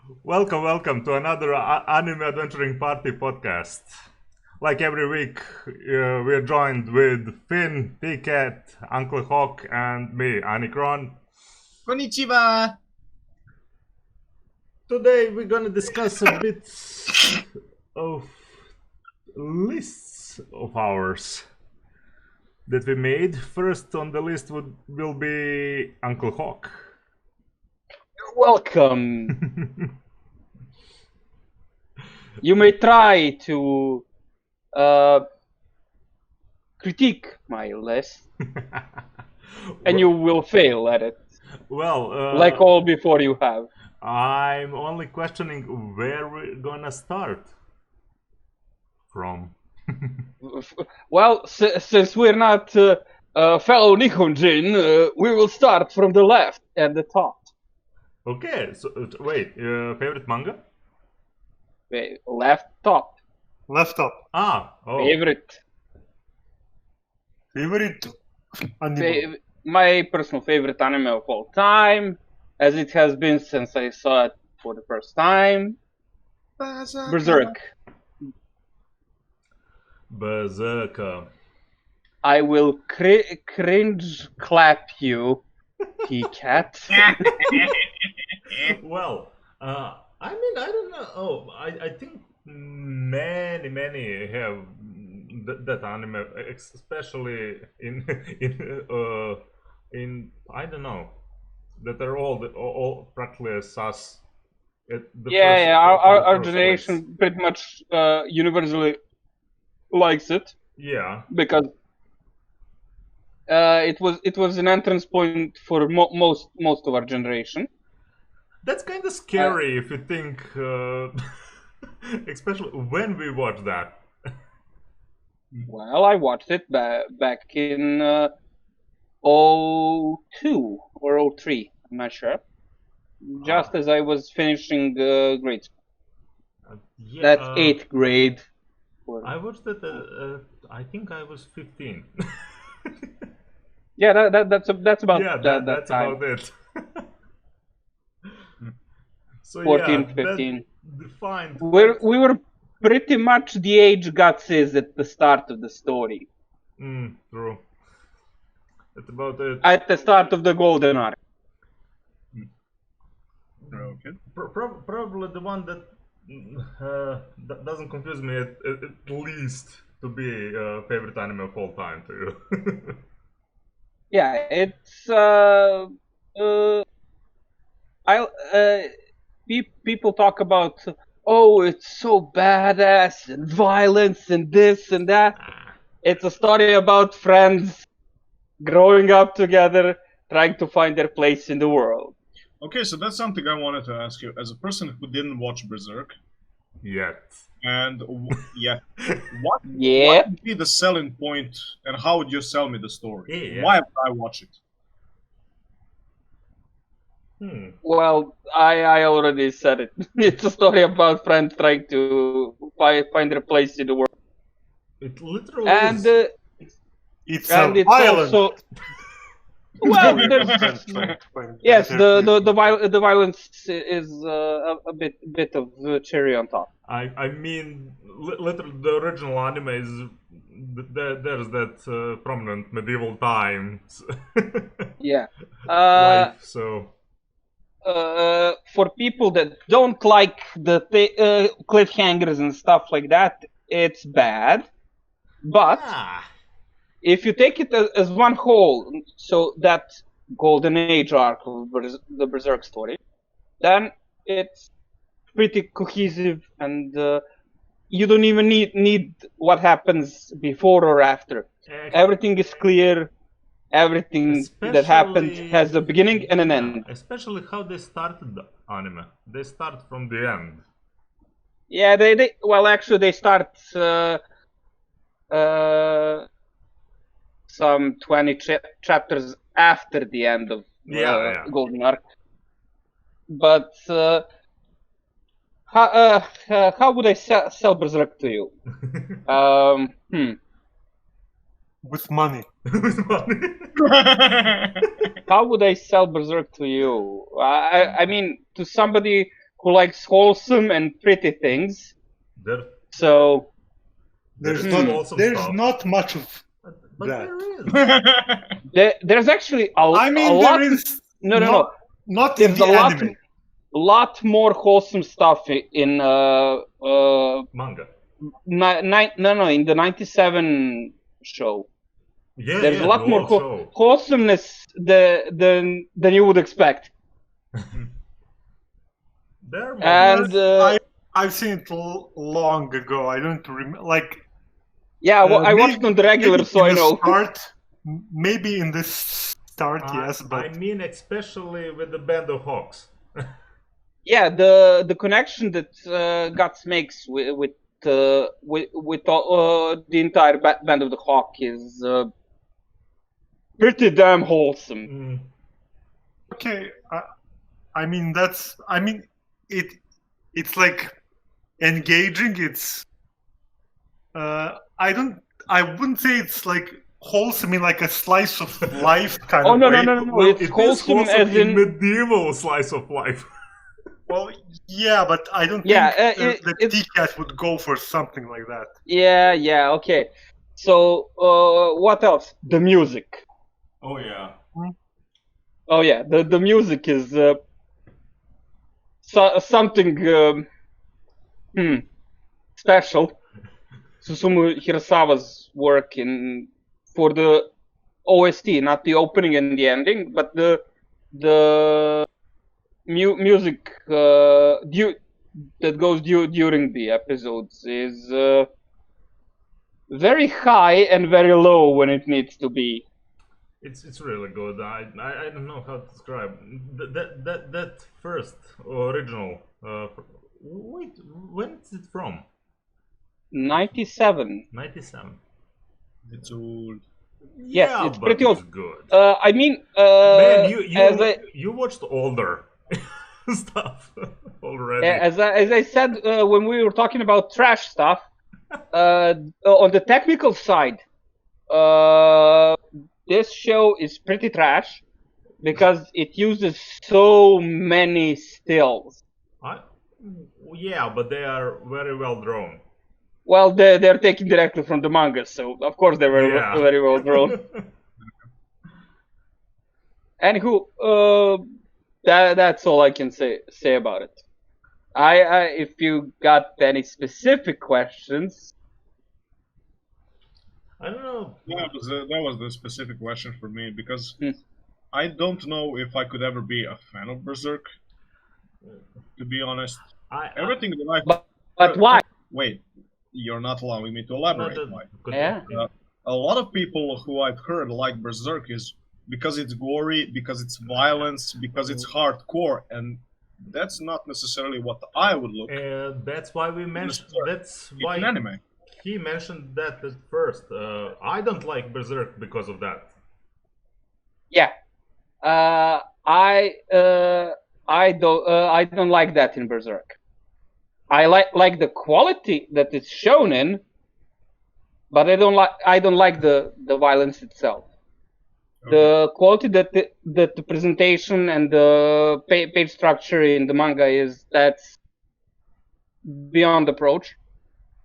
Welcome to another Anime Adventuring Party podcast. Like every week, we're joined with Finn, P-Cat, Uncle Hawk, and me, Anikron. Konnichiwa! Today we're gonna discuss a bit of lists of ours that we made. First on the list will be Uncle Hawk. Welcome. You may try to critique my list, and you will fail at it, Well, like all before you have. I'm only questioning where we're gonna start from. Well, since we're not fellow Nihonjin, we will start from the left and the top. Okay, so wait, favorite manga? Wait, left top. Left up. Favorite. Favorite anime. My personal favorite anime of all time, as it has been since I saw it for the first time. Berserk. Berserker. I will cringe clap you, P-Cat. Well, I mean, I don't know. Oh, I think many have that anime, especially in I don't know, that are all practically sus. Our generation pretty much universally likes it. Yeah, because it was an entrance point for most of our generation. that's kind of scary if you think, especially when we watch that. Well, I watched it back in 02 or 03, I'm not sure. Just as I was finishing grade school. Yeah, That's 8th grade. I watched it. I think I was 15. Yeah, that's about Yeah, that that's time. about it. So 14, yeah, 15. that defined. We were pretty much the age Guts is at the start of the story. True. That's about it. At the start of the Golden Arc. Okay. Probably the one that doesn't confuse me at least to be favorite anime of all time to you. Yeah, it's people talk about, oh, it's so badass and violence and this and that. It's a story about friends growing up together, trying to find their place in the world. Okay, so that's something I wanted to ask you. As a person who didn't watch Berserk, Yet. and what Yeah. would be the selling point, and how would you sell me the story? Yeah. Why would I watch it? Well, I already said it. It's a story about friends trying to find their place in the world. It literally And is. It's and it's violent. also well, there's, yes, the violence is a bit of cherry on top. I mean, literally, the original anime is there's that prominent medieval times Yeah. life. So For people that don't like the cliffhangers and stuff like that, it's bad. But if you take it as one whole, so that golden age arc of the Berserk story, then it's pretty cohesive, and you don't even need what happens before or after. Everything is clear. Everything that happened has a beginning and an end. Especially how they started the anime. They start from the end. Yeah, they actually they start some 20 chapters after the end of Golden Arc. But how would I sell Berserk to you? With money. With money. How would I sell Berserk to you? I mean, to somebody who likes wholesome and pretty things. There, So There's is not wholesome there's stuff. not much of But that. there is. there's actually a I mean, a lot. there is No. not in There's the a lot, anime. lot more wholesome stuff in Manga. in the 97 show. There's a lot the more old show. wholesomeness than you would expect. There are And I've seen it long ago. I don't remember. Like, yeah, well, I watched maybe- on the regular, maybe so in I the know. Maybe in this start, yes, but I mean, especially with the Band of Hawks. Yeah, the connection that Guts makes with the entire band of the Hawk is pretty damn wholesome. Mm. okay. I mean, it's like engaging. It's I wouldn't say it's like wholesome in like a slice of life kind Oh of no, way. no, no, no! Well, It's it is wholesome as in in medieval slice of life. Well, yeah, but I don't Yeah, think the it's- T-Cat would go for something like that. yeah, okay. So what else? The music. Oh yeah. Oh yeah, the music is something special. Susumu Hirasawa's work for the OST, not the opening and the ending, but the music that goes during the episodes is very high and very low when it needs to be. It's really good. I don't know how to describe that first original. Wait, when is it from? 97. 97. It's old. Yes, Yeah, it's but pretty old. it's good. I mean, Man, as you watched older stuff already. as I said when we were talking about trash stuff, on the technical side, this show is pretty trash because it uses so many stills. Yeah, but they are very well drawn. Well, they're taken directly from the manga, so of course they're Yeah. very well drawn. Anywho, that's all I can say about it. If you got any specific questions, I don't know. That was the specific question for me because Hmm. I don't know if I could ever be a fan of Berserk. To be honest, everything that I but why? wait, you're not allowing me to elaborate. Why? Yeah. A lot of people who I've heard like Berserk is because it's gory, because it's violence, because it's hardcore, and that's not necessarily what I would look. That's why we mentioned. That's It's why an anime. he mentioned that at first. I don't like Berserk because of that. Yeah, I don't like that in Berserk. I like the quality that it's shown in, but I don't like the violence itself. The quality that the presentation and the page structure in the manga that's beyond approach.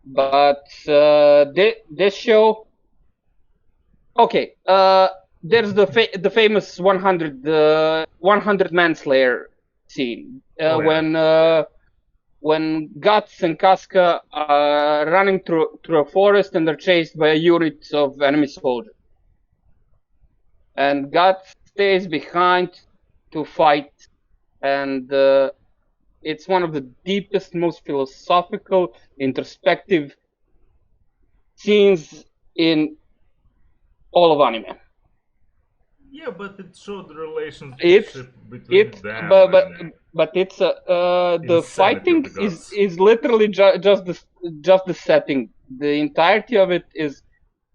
But this show, okay. There's the famous 100 manslayer scene when Guts and Casca are running through a forest and they're chased by a unit of enemy soldiers. And Guts stays behind to fight, and it's one of the deepest, most philosophical, introspective scenes in all of anime. Yeah, but it showed the relationship between them. But it's the Insanity fighting of the Guts. is literally just the setting. The entirety of it is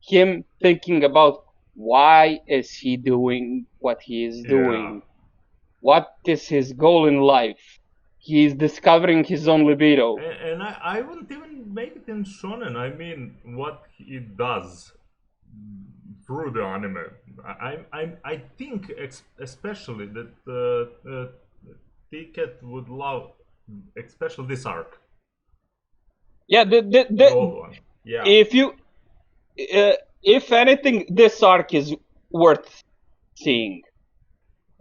him thinking about why is he doing what he is doing. What is his goal in life? He is discovering his own libido. And I wouldn't even make it in shonen. I mean, what he does through the anime. I think especially that T-Cat would love especially this arc. Yeah, The old one. Yeah. If anything, this arc is worth seeing.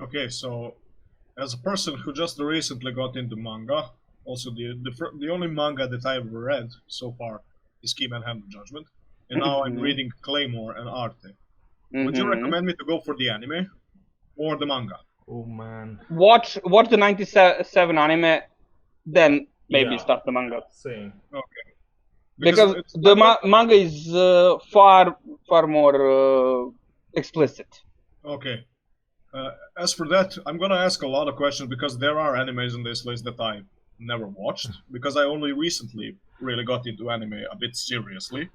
Okay, so as a person who just recently got into manga, also the only manga that I've read so far is Key Man Hand of Judgment, and now I'm reading Claymore and Arte. Would you recommend me to go for the anime or the manga? Oh man. Watch the 97 anime, then maybe start the manga. Same. Okay. Because the manga is far more explicit. Okay. As for that, I'm gonna ask a lot of questions because there are animes on this list that I never watched because I only recently really got into anime a bit seriously,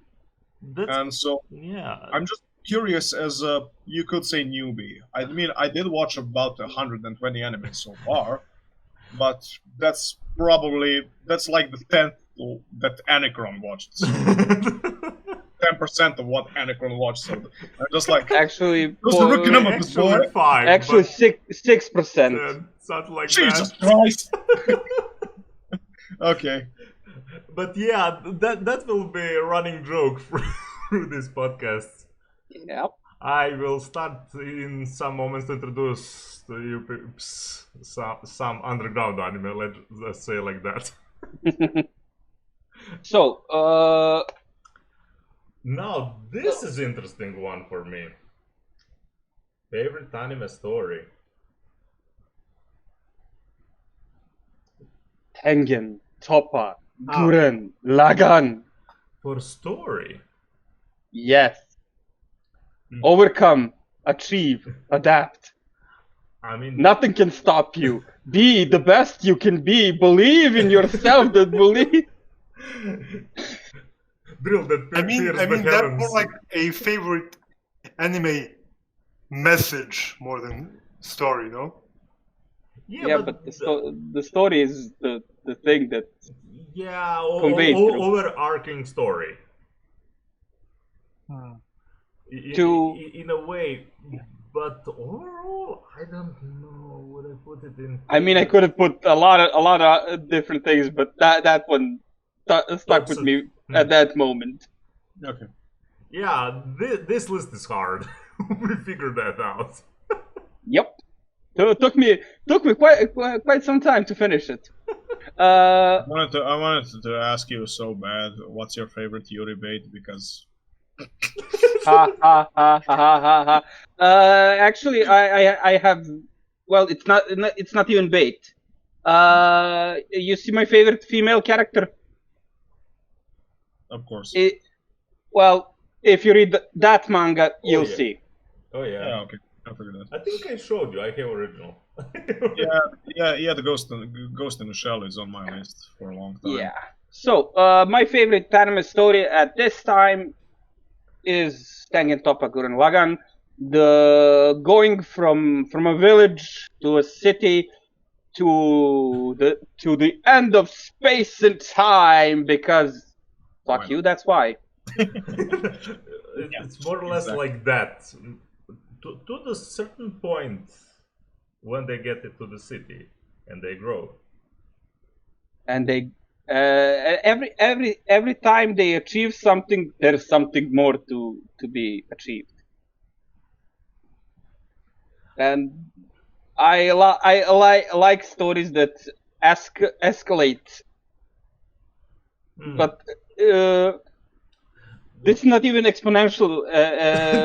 and so I'm just curious as a, you could say, newbie. I mean, I did watch about 120 animes so far, but that's like the 10th that Anacron watched. So 10% of what Anacron watched. So I'm just like actually 6%. Something like Jesus that. Christ. Okay. But yeah, that will be a running joke through this podcast. Yep. I will start in some moments to introduce to you peeps some underground anime, let's say like that. So, now this is interesting one for me. Favorite anime story? Tengen, Toppa, Gurren, Lagann. For story? Yes. Overcome, achieve, adapt. I mean, nothing can stop you. Be the best you can be. Believe in yourself. That believe. Drill that. I mean that's more like a favorite anime message more than story, no? Yeah, but the story is the thing that overarching story. In a way, but overall, I don't know what I put it in. I mean, I could have put a lot of different things, but that one stuck with me at that moment. Okay. Yeah, this list is hard. We figured that out. Yep. Took me quite some time to finish it. I wanted to ask you so bad. What's your favorite Yuri bait? Because. Actually, I have. Well, it's not even bait. You see my favorite female character? Of course. Well, if you read that manga, you'll see. Oh yeah. Yeah. Okay. I figured that. I think I showed you. I have original. Yeah. The Ghost in the Shell is on my list for a long time. Yeah. So, my favorite anime story at this time is Tengen Toppa Gurren Lagann. The going from a village to a city to the end of space and time, because fuck you, that's why. It's more or less like that. To the certain point when they get into the city and they grow. And they every time they achieve something, there's something more to be achieved. And I like stories that escalate, but this is not even exponential.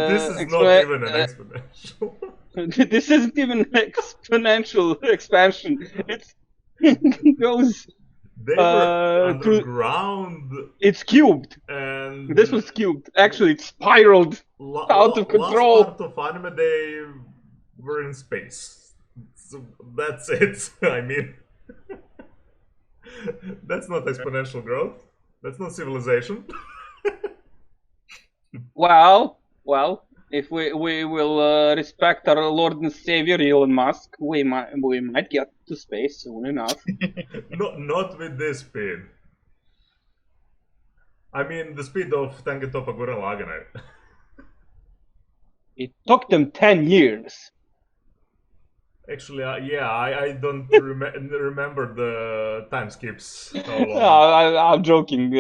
This is not even an exponential. This isn't even an exponential expansion. It goes. They were underground. It's cubed. And this was cubed. Actually, it spiraled out of control. Last part of anime, they were in space. So that's it. I mean, that's not exponential growth. That's not civilization. Well, if we will respect our Lord and Savior Elon Musk, we might get to space soon enough. Not with this speed. I mean, the speed of Tengen Toppa Gurren Lagann. It took them 10 years. Actually, yeah, I don't remember the time skips. How long? I'm joking.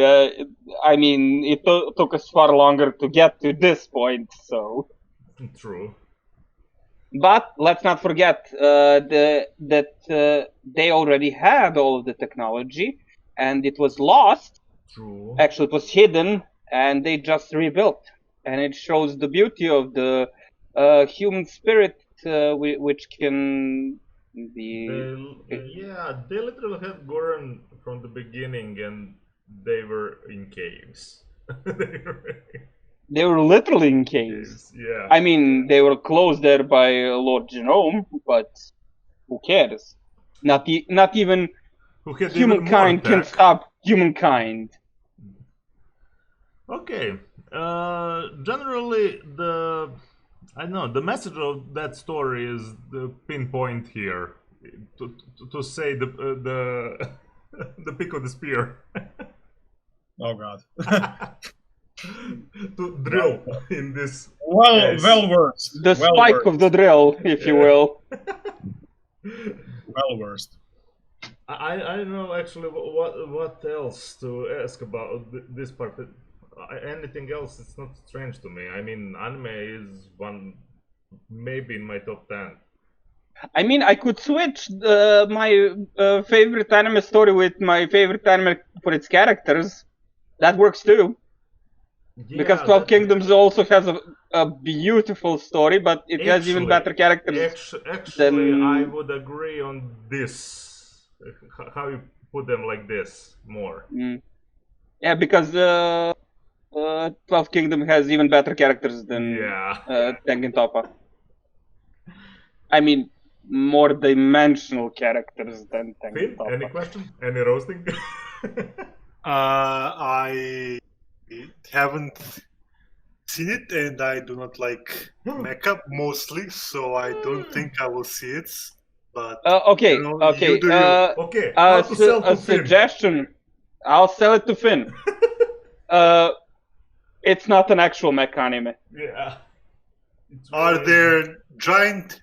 I mean, it took us far longer to get to this point, so. True. But let's not forget that they already had all of the technology, and it was lost. True. Actually, it was hidden, and they just rebuilt. And it shows the beauty of the human spirit, which can be. They literally had Goran from the beginning, and they were in caves. They were literally in caves. Yeah. I mean, they were closed there by Lord Genome, but who cares? Not even humankind can stop humankind. Okay. Generally, the message of that story is the pinpoint here, to say the the pick of the spear. Oh God. To drill in this. Well versed. The spike of the drill, if you will. Well versed. I don't know actually what else to ask about this part. Anything else? It's not strange to me. I mean, anime is one maybe in my top 10. I mean, I could switch my favorite anime story with my favorite anime for its characters. That works too. Yeah, because 12 Kingdoms also has a beautiful story, but it has even better characters. Actually, I would agree on this. How you put them like this more. Yeah, because 12 Kingdom has even better characters than Tengen Toppa. I mean, more dimensional characters than Tengen Toppa. Any question? Any roasting? I haven't seen it, and I do not like mecha mostly, so I don't think I will see it. But okay. A suggestion. I'll sell it to Finn. It's not an actual mecha anime. Yeah. Are there giant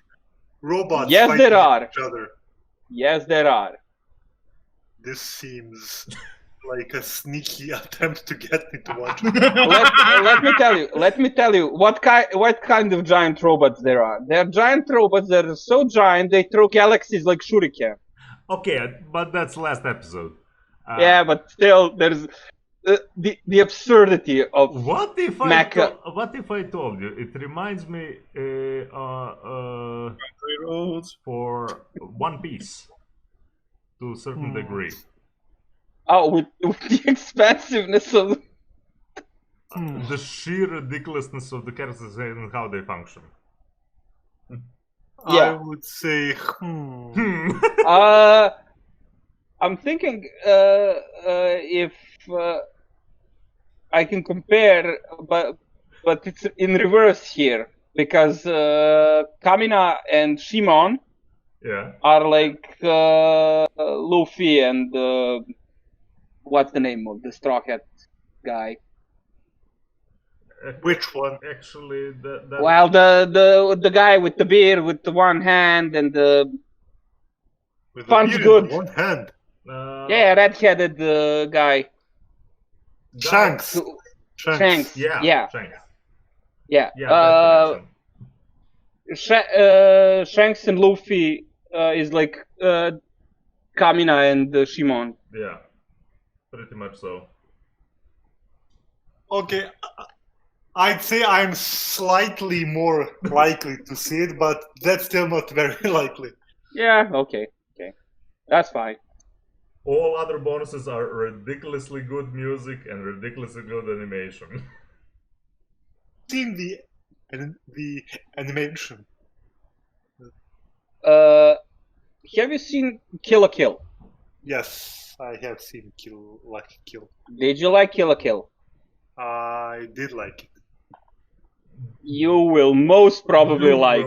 robots? Yes, there are. Each other? Yes, there are. This seems like a sneaky attempt to get me to watch. Let me tell you what kind of giant robots there are. There are giant robots that are so giant they throw galaxies like shuriken. Okay, but that's last episode. Yeah, but still, there's the absurdity of what if mecha. What if I told you? It reminds me for One Piece to a certain degree. Oh, with the expansiveness of the sheer ridiculousness of the characters and how they function. I would say. I'm thinking if I can compare, but it's in reverse here because Kamina and Shimon are like Luffy and what's the name of the Straw Hat guy? Which one? Actually, well, the guy with the beard with the one hand and the fun's good. One hand. Yeah, red-headed guy. Shanks. Yeah. Shanks. Yeah. Shanks and Luffy is like Kamina and Shimon. Yeah, pretty much so. Okay, I'd say I'm slightly more likely to see it, but that's still not very likely. Yeah, okay. That's fine. All other bonuses are ridiculously good music and ridiculously good animation. Seen the animation. Have you seen Kill la Kill? Yes, I have seen Kill la Kill. Did you like Kill la Kill? I did like it. You will most probably like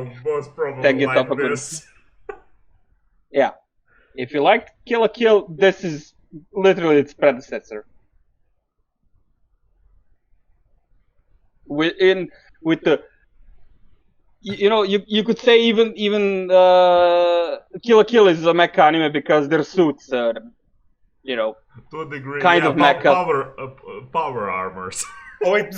this. Yeah. If you liked Kill la Kill, this is literally its predecessor. With the you could say even Kill la Kill is a mecha anime because their suits are, To a degree, kind yeah, of mecha. power armors. Oh wait,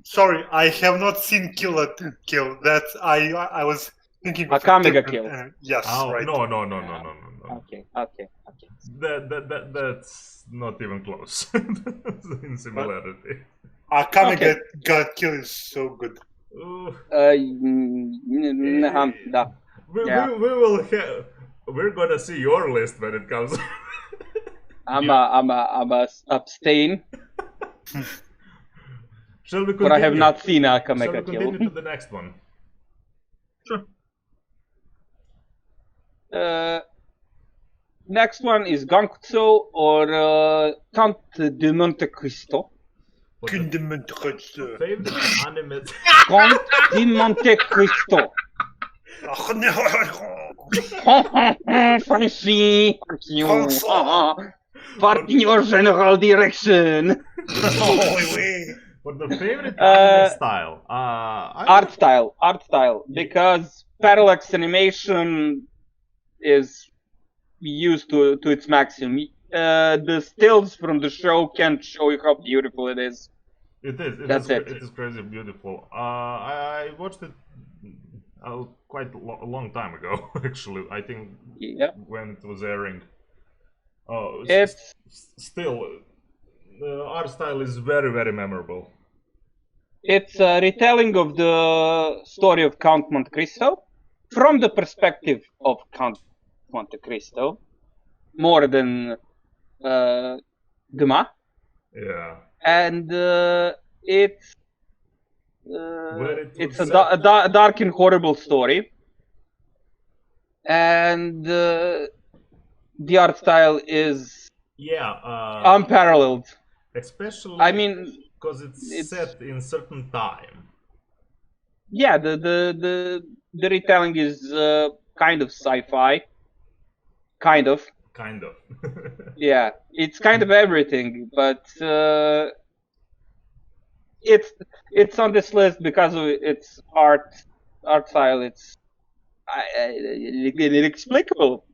sorry, I have not seen Kill la Kill. That I was thinking of Akame ga different, Kill. yes, Oh, right. no. Okay. That's not even close in similarity. Akame Okay. ga Kill is so good. Ooh. Da. Yeah. We're gonna see your list when it comes. I'm a abstain, Shall we but continue? I have not seen Akame Shall ga we continue Kill. to the next one? Sure. Next one is Gankutsu or Count de Monte Cristo. What's the favorite anime? Count de Monte Cristo. Fancy. Part in your general direction. What the favorite anime style? Art style, because parallax animation is used to its maximum. The stills from the show can't show you how beautiful it is. It is. It is crazy beautiful. I watched it quite a long time ago, actually. I think when it was airing. Oh, It's still, the art style is very, very memorable. It's a retelling of the story of Count Monte Cristo from the perspective of Count Monte Cristo, more than Dumas. Yeah. And it's a dark and horrible story, and the art style is unparalleled. Especially, I mean, because it's set in certain time. Yeah, the retelling is kind of sci-fi. Kind of. Yeah, it's kind of everything, but it's on this list because of its art style. It's inexplicable.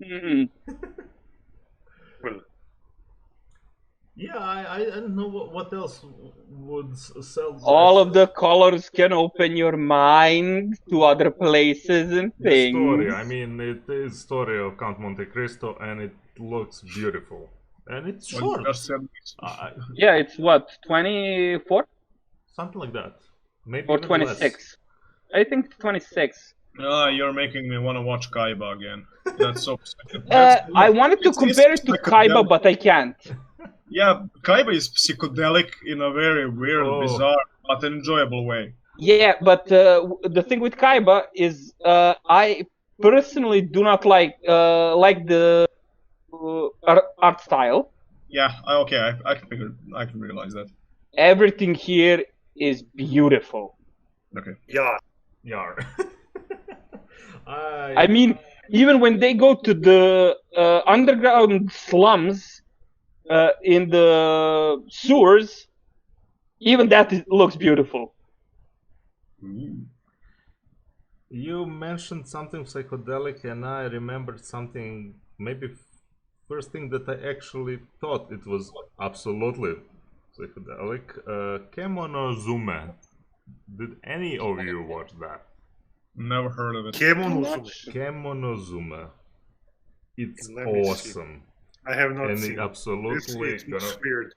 Well, yeah, I don't know what else would sell. All of the colors can open your mind to other places and things. The story, I mean, it is story of Count Monte Cristo, and it looks beautiful, and it's short. Yeah, it's what, 24? Something like that. Maybe or 26. Less. I think 26. You're making me want to watch Kaiba again. That's so. I wanted to compare it to Kaiba, but I can't. Yeah, Kaiba is psychedelic in a very weird, bizarre, but enjoyable way. Yeah, but the thing with Kaiba is I personally do not like the art style. Yeah, okay, I can realize that. Everything here is beautiful. Okay. Yeah. I mean, even when they go to the underground slums in the sewers, even that looks beautiful. You mentioned something psychedelic, and I remembered something. Maybe first thing that I actually thought it was absolutely psychedelic. Kemonozume. Did any of you watch that? Never heard of it. Kemonozume. It's awesome. I have not and seen it. Absolutely. It's weird.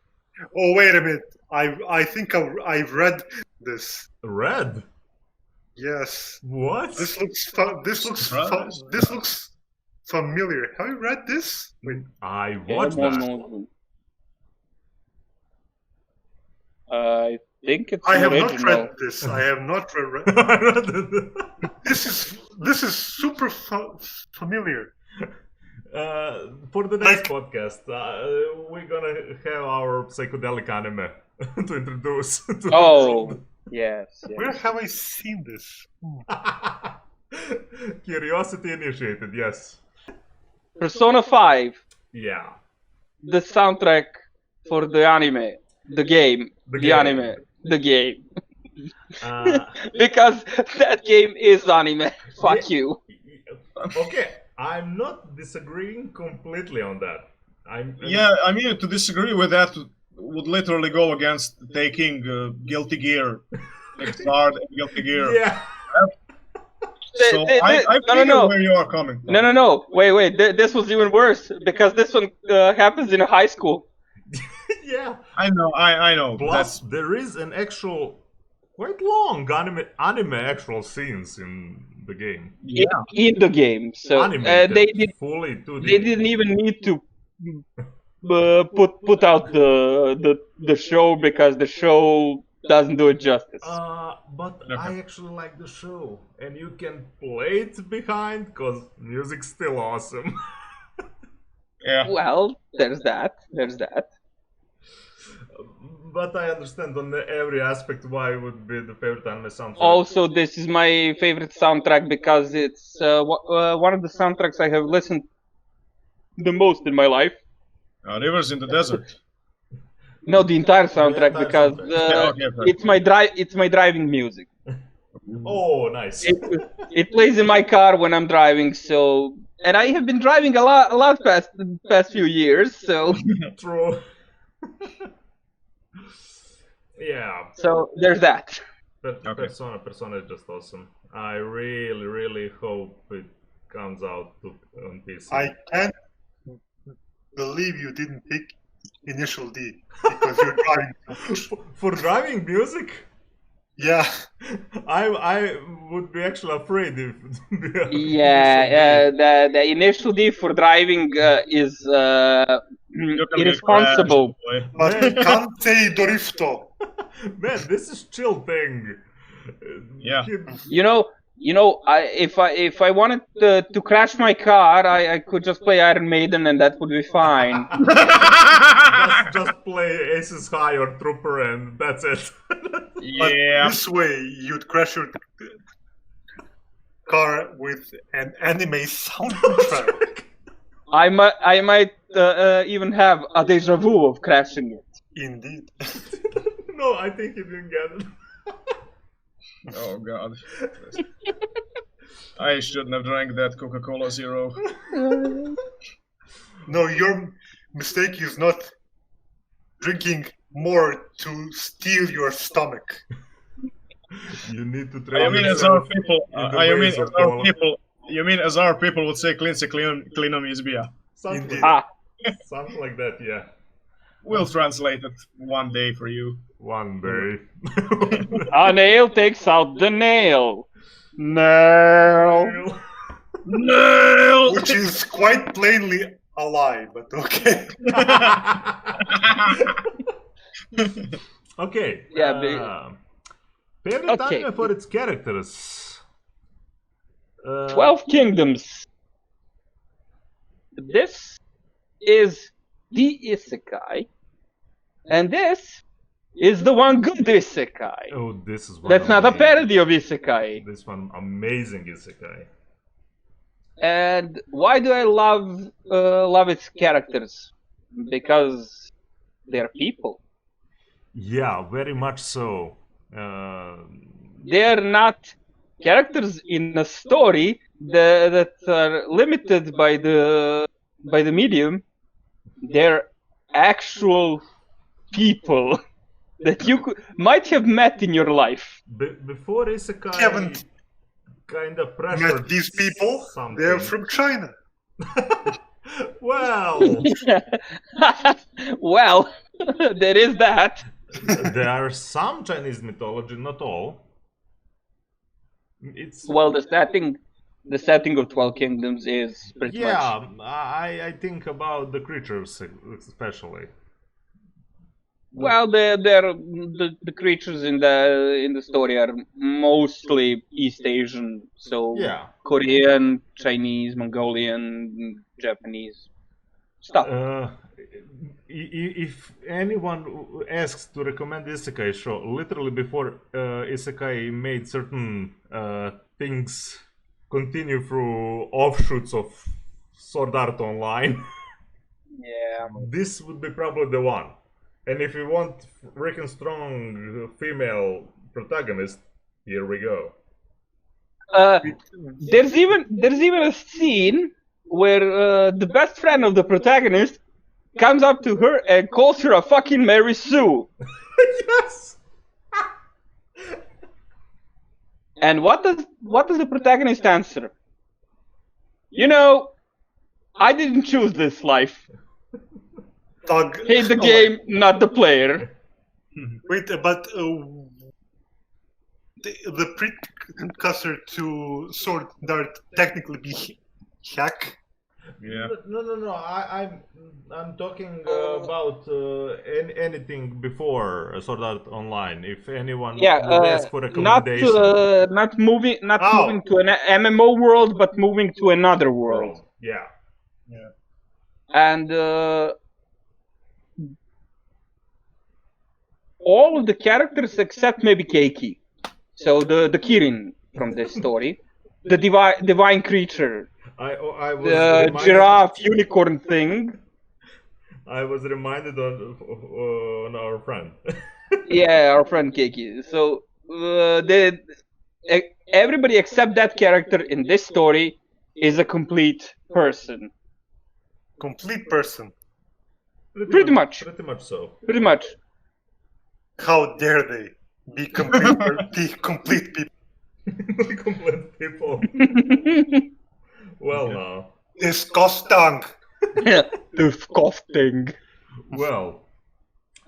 Oh wait a minute! I think I've read this. Read? Yes. What? This looks familiar. Have you read this? Wait. I watched that. I think it's I have original. not read this. I have not read. This is super familiar. For the next podcast, we're gonna have our psychedelic anime to introduce. Yes. Where have I seen this? Curiosity initiated, yes. Persona 5. Yeah. The soundtrack for the anime, the game, the anime, the game. Because that game is anime. Fuck you. Okay, I'm not disagreeing completely on that. Yeah, I mean, to disagree with that would literally go against taking Guilty Gear, Xrd and Guilty Gear. Yeah. So I figure where you are coming from. No. Wait. This was even worse because this one happens in a high school. Yeah. I know. Plus, there is an actual, quite long anime actual scenes in the game. Yeah. In the game, so they fully 2D. They didn't even need to put out the show because the show doesn't do it justice. But I actually like the show, and you can play it behind because music's still awesome. Yeah. Well, there's that. But I understand on every aspect why it would be the favorite anime soundtrack. Also, this is my favorite soundtrack because it's one of the soundtracks I have listened the most in my life. Rivers in the Desert. No, the entire soundtrack because it's my driving music. Oh, nice. It plays in my car when I'm driving, so and I have been driving a lot the past few years, so True. Yeah. So there's that. Persona is just awesome. I really hope it comes out on PC. I can't believe you didn't pick Initial D because you're driving. For driving music? Yeah. I would be actually afraid if. The Initial D for driving is irresponsible. But you can't say Dorifto. Man, this is chill thing. Yeah. If I wanted to crash my car, I could just play Iron Maiden and that would be fine. just play Aces High or Trooper and that's it. But this way, you'd crash your car with an anime soundtrack. I might even have a deja vu of crashing it. Indeed. No, I think you didn't get it. Oh god. I shouldn't have drank that Coca-Cola Zero. No, your mistake is not drinking more to steal your stomach. You need to train. You mean as our people would say cleanse cleanum is beer. Something like that, yeah. We'll translate it one day for you. One day. A nail takes out the nail. Nail. Which is quite plainly a lie, but okay. Okay. Yeah, favorite anime for its characters. 12 Kingdoms. This is the isekai, and this is the one good isekai. Oh, this is one. That's not a parody of isekai. This one amazing isekai. And why do I love its characters? Because they're people. Yeah, very much so. They're not characters in a story that are limited by the medium. They're actual people that you might have met in your life. Before isekai, Haven't kind of pressured met these people. something. They're from China. Well, well, there is that. there are some Chinese mythology, not all. It's Well, the setting of 12 Kingdoms is pretty much. yeah. I think about the creatures especially. Well, the creatures in the story are mostly East Asian, so Yeah. Korean, Chinese, Mongolian, Japanese stuff. If anyone asks to recommend Isekai show, literally before Isekai made certain things continue through offshoots of Sword Art Online, Yeah. this would be probably the one. And if you want freaking strong female protagonist, here we go. There's even a scene where the best friend of the protagonist comes up to her and calls her a fucking Mary Sue. Yes! And what does the protagonist answer? You know, I didn't choose this life. Dog. Hate the game, not the player. Wait, but the precursor to Sword Dart technically be hack. Yeah. No. I'm talking about anything before Sword Art Online. If anyone would ask for recommendation, not moving to an MMO world, but moving to another world. Yeah. And all of the characters except maybe Keiki, so the Kirin from this story, the divine creature. I was the giraffe unicorn thing. I was reminded on our friend. Yeah, our friend Keiki. So everybody except that character in this story is a complete person. Complete person. Pretty much so. Pretty much. How dare they be complete people? Complete people. Well, now. Disgusting. Disgusting. Well.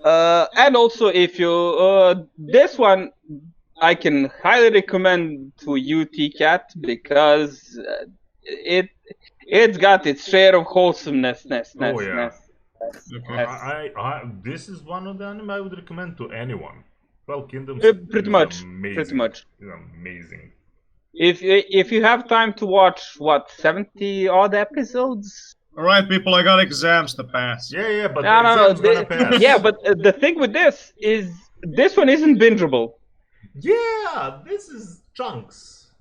And also, if you this one, I can highly recommend to you, T-Cat, because it's got its share of wholesomeness. Oh yeah. Okay. This is one of the anime I would recommend to anyone. 12 Kingdoms. Pretty much. Amazing. Pretty much. It's amazing. If you have time to watch 70 odd episodes. All right, people, I got exams to pass. Yeah, but No. gonna pass. Yeah, but the thing with this is this one isn't bingeable. Yeah, this is chunks.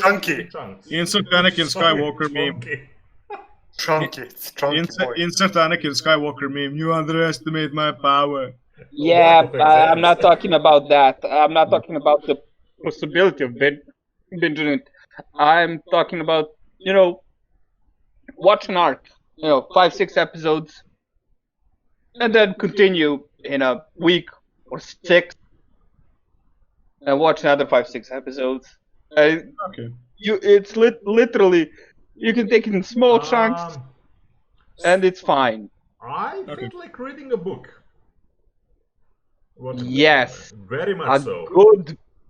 Chunky. Chunks. Insert Anakin Skywalker meme. Chunky. It's chunky boy. Insert Anakin Skywalker meme. You underestimate my power. Yeah, I'm not talking about that. I'm not talking about the possibility of binging it. I'm talking about, watch an arc, 5-6 episodes, and then continue in a week or 6, and watch another 5-6 episodes. Okay. It's literally, you can take it in small chunks, and it's fine. I feel like reading a book. Yes. Very much so.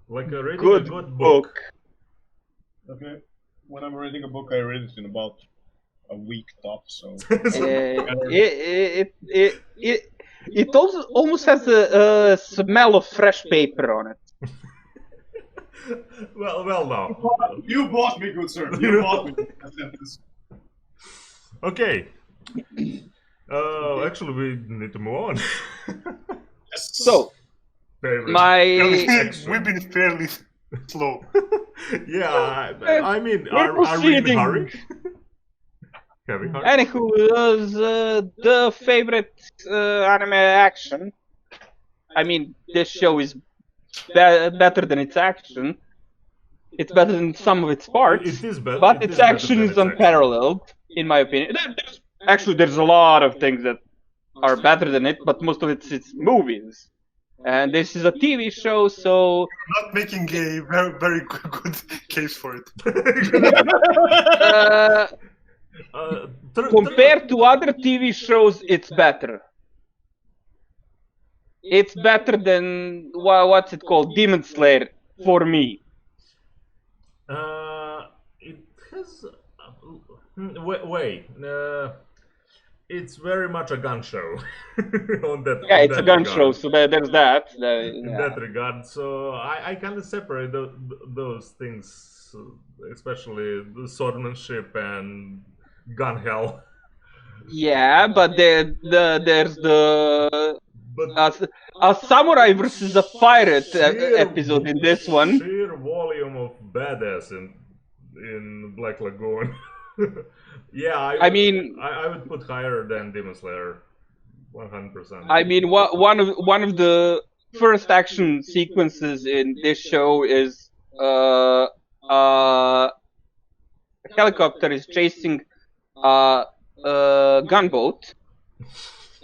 Like reading a good book. Okay. When I'm reading a book, I read it in about a week top. So it also almost has a smell of fresh paper on it. well, no. You bought me, good sir. You bought me. Okay. Actually, we need to move on. So, we've been fairly slow. Yeah, I mean, are we in a hurry? Anywho, was the favorite anime action. I mean, this show is better than its action. It's better than some of its parts, it is better, but its action is unparalleled, in my opinion. There's a lot of things that are better than it, but most of it's movies. And this is a TV show, so... You're not making a very, very good case for it. Compared to other TV shows, it's better. It's better than, what's it called, Demon Slayer, for me. It has... Wait. It's very much a gun show. It's a gun show, so there's that. In that regard, so I kind of separate those things, especially the swordsmanship and gun hell. Yeah, but there's a samurai versus a pirate episode in this one. Sheer volume of badass in Black Lagoon. Yeah, I would put higher than Demon Slayer, 100%. I mean, one of the first action sequences in this show is a helicopter is chasing a gunboat,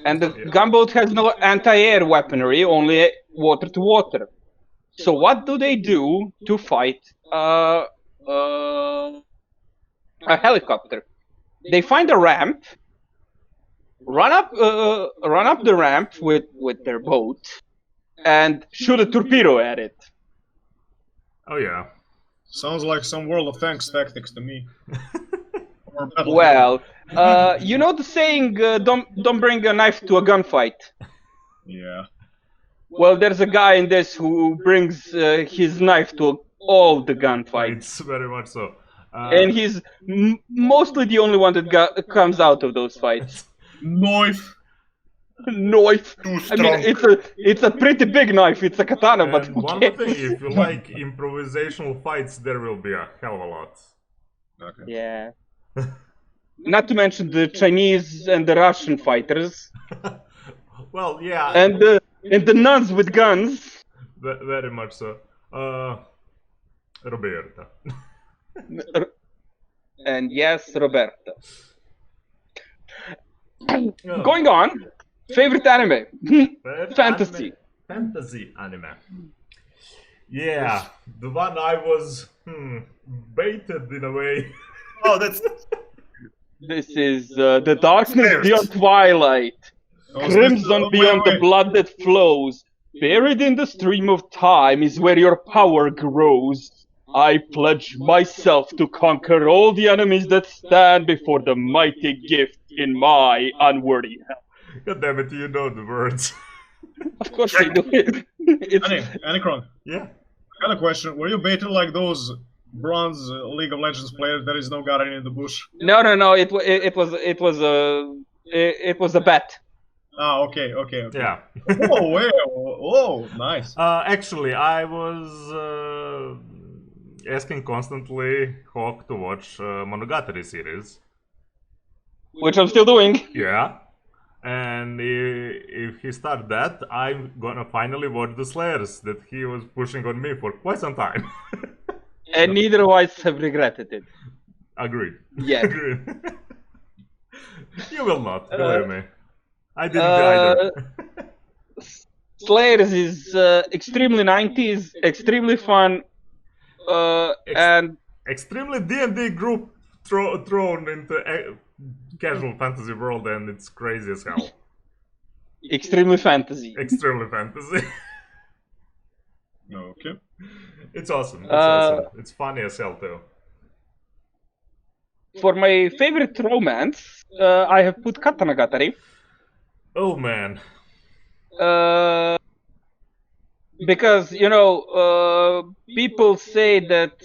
and the gunboat has no anti-air weaponry, only water to water. So what do they do to fight a helicopter? They find a ramp, run up the ramp with their boat, and shoot a torpedo at it. Oh yeah. Sounds like some World of Tanks tactics to me. Or Well, you know the saying, don't bring a knife to a gunfight. Yeah. Well, there's a guy in this who brings his knife to all the gunfights. It's very much so. And he's mostly the only one that comes out of those fights. Knife. Knife. Too I mean, strong. it's a pretty big knife. It's a katana, but And who one more cares? thing, if you like improvisational fights, there will be a hell of a lot. Okay. Yeah. Not to mention the Chinese and the Russian fighters, Well, yeah, and the nuns with guns. very much so. Roberta. And yes, Roberta. Oh. Going on, favorite anime, fantasy. Fantasy anime. Yeah, the one I was baited in a way. Oh, that's This is the darkness Bears. beyond twilight, crimson Wait, beyond the wait. blood that flows. Buried in the stream of time is where your power grows. I pledge myself to conquer all the enemies that stand before the mighty gift in my unworthy hand. God damn it, you know the words. Of course I do. It's, Anikron, Yeah. I got a question. Were you baited like those bronze League of Legends players? There is no guardian in the bush. no. It was a bet. Ah, okay. Yeah. Oh, wow. Oh, nice. Actually, I was asking constantly Hawk to watch Monogatari series. Which I'm still doing. Yeah. And if he starts that, I'm gonna finally watch the Slayers that he was pushing on me for quite some time. And neither of us have regretted it. Agreed. Yet. Agreed. You will not, believe me. I didn't either. Slayers is extremely 90s, extremely fun, and Extremely D&D group thrown into casual fantasy world, and it's crazy as hell. extremely fantasy. Extremely fantasy. Okay. It's awesome. It's awesome. It's funny as hell too. For my favorite romance, I have put Katanagatari. Oh man. Because, you know, people say that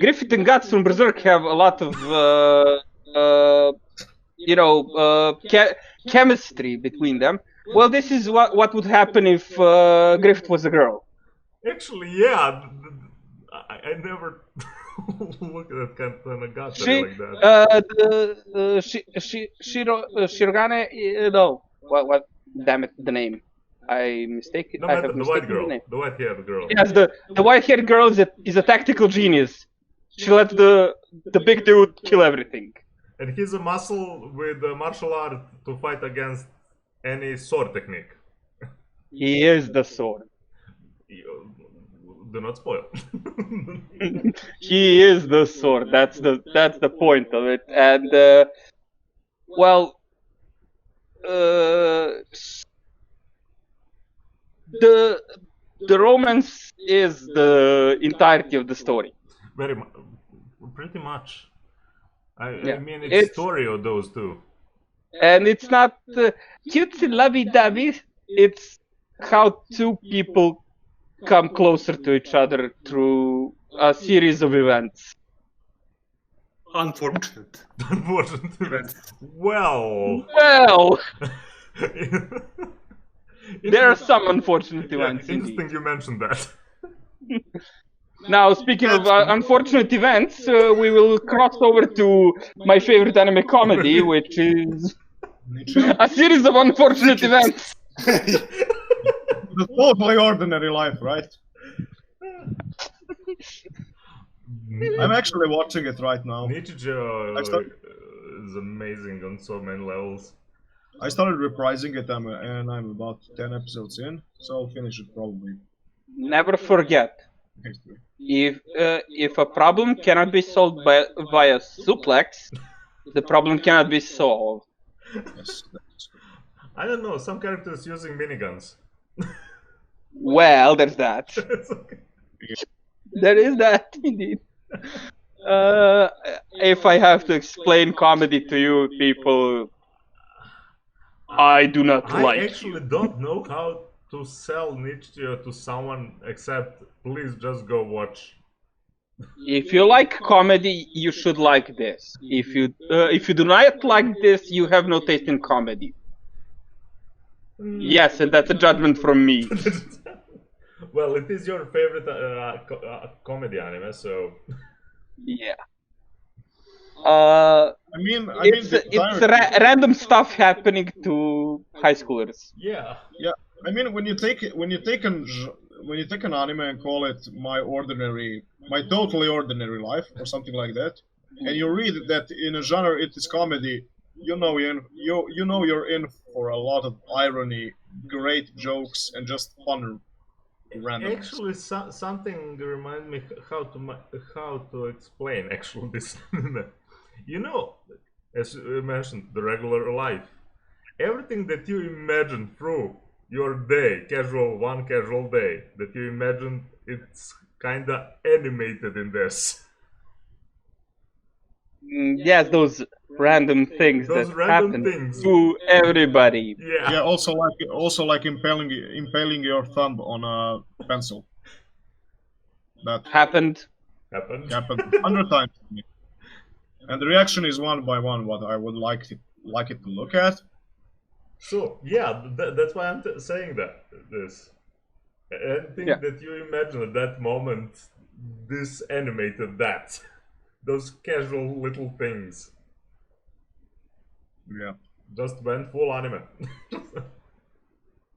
Griffith and Guts from Berserk have a lot of, chemistry between them. Well, this is what would happen if Griffith was a girl. Actually, yeah. I never look at that kind of Gatari like that. Shirogane, no, what? Damn it, the name. I mistake it. No I matter, have the white mistaken the girl. name. The white-haired girl. Yes, the white-haired girl is a tactical genius. She lets the big dude kill everything. And he's a muscle with martial art to fight against any sword technique. He is the sword. Do not spoil. He is the sword. That's the point of it. And the romance is the entirety of the story. Pretty much. I mean, It's- it's story of those two. And it's not cutesy lovey-dovey. It's how two people come closer to each other through a series of events. unfortunate. Unfortunately. Well. Well, there are some unfortunate Yeah, events interesting indeed. you mentioned that. Now, speaking of unfortunate events, we will cross over to my favorite anime comedy, which is a series of unfortunate events. The totally ordinary life, right? I'm actually watching it right now. Nichijou is amazing on so many levels. I started reprising it and I'm about 10 episodes in, so I'll finish it probably. Never forget, if a problem cannot be solved via suplex, the problem cannot be solved. Yes, that's true. I don't know, some characters using miniguns. Well, there's that. It's okay. There is that, indeed. If I have to explain comedy to you people, I do not I like actually you. don't know how to sell Nichijou to someone except please just go watch. If you like comedy, you should like this. If you do not like this, you have no taste in comedy. Yes, and that's a judgment from me. Well, it is your favorite comedy anime, so Yeah. I mean, It's random stuff happening to high schoolers. yeah. I mean, when you take an anime and call it my totally ordinary life or something like that, and you read that in a genre it is comedy, you know you're in for a lot of irony, great jokes, and just fun randomness. Actually, something remind me how to explain actually this. You know, as you mentioned, the regular life, everything that you imagine through your day, one casual day, that you imagine, it's kinda animated in this. Yes, those random things Those that random happen things. to everybody. Yeah. Yeah, also like impaling your thumb on a pencil. That Happened. Happened. happened 100 times to me. And the reaction is one by one what I would like it to look at. So yeah, that's why I'm saying this. Anything Yeah. that you imagine at that moment, this animated that. Those casual little things Yeah. just went full anime.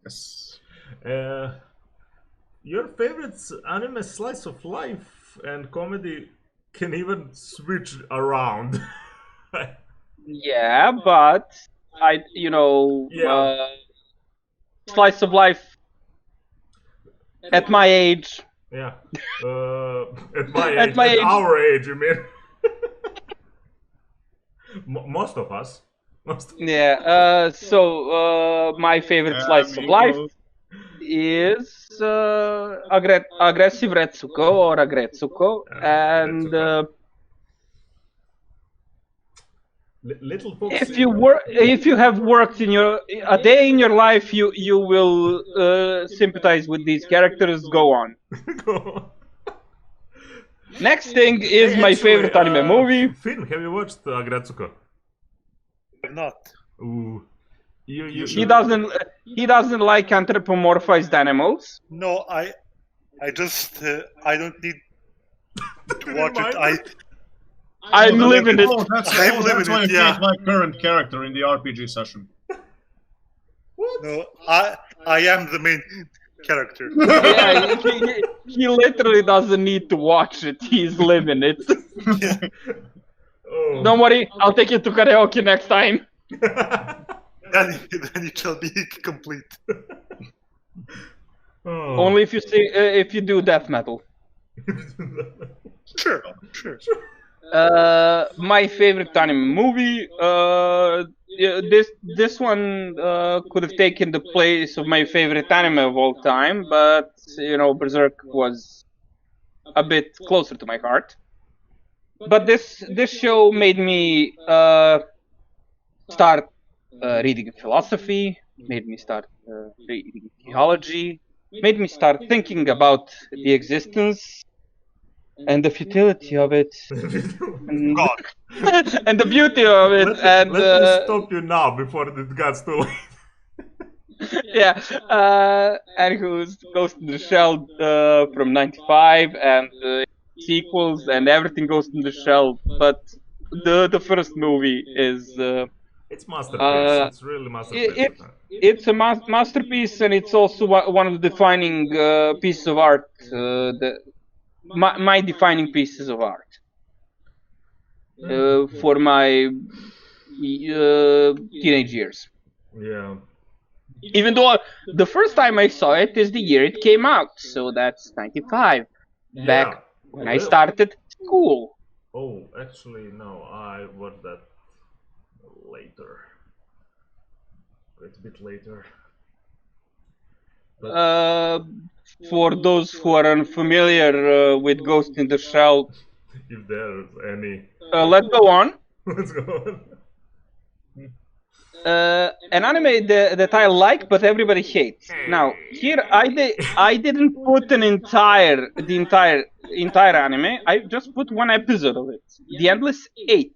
Yes. Your favorite anime slice of life and comedy can even switch around. Yeah, but Yeah. slice of life at my age. Yeah. At my age, At my age. our age, you mean? Most of us. Yeah. So my favorite slice of life is aggressive Retsuko or Agretsuko, and Little Fox. if you have worked a day in your life, you will sympathize with these characters. Go on. Next thing is my favorite anime movie. Finn, have you watched Agretsuko? Not. Ooh. He doesn't like anthropomorphized animals. No, I don't need to watch it. I'm living it. That's living why it, you yeah. take my current character in the RPG session. No, I am the main character. Yeah, he literally doesn't need to watch it. He's living it. Oh. Don't worry, I'll take you to karaoke next time. then it shall be complete. Oh. Only if you do death metal. Sure. My favorite anime movie. This one could have taken the place of my favorite anime of all time, but Berserk was a bit closer to my heart. But this show made me start reading philosophy, made me start reading theology, made me start thinking about the existence and the futility of it, and, and the beauty of it. Let me stop you now before it gets too late. Yeah, and who's Ghost in the Shell from '95 and sequels and everything Ghost in the Shell, but the first movie is It's masterpiece. It's really masterpiece. It's a masterpiece, and it's also one of the defining pieces of art. My defining pieces of art for my teenage years. Yeah. Even though the first time I saw it is the year it came out, so that's 95, back when I started school. Oh, actually, no, I watched that later. Quite a bit later. For those who are unfamiliar with Ghost in the Shell, if there's any. Let's go on. Let's go on. An anime that I like, but everybody hates. Now, here I didn't put the entire anime. I just put one episode of it, The Endless Eight.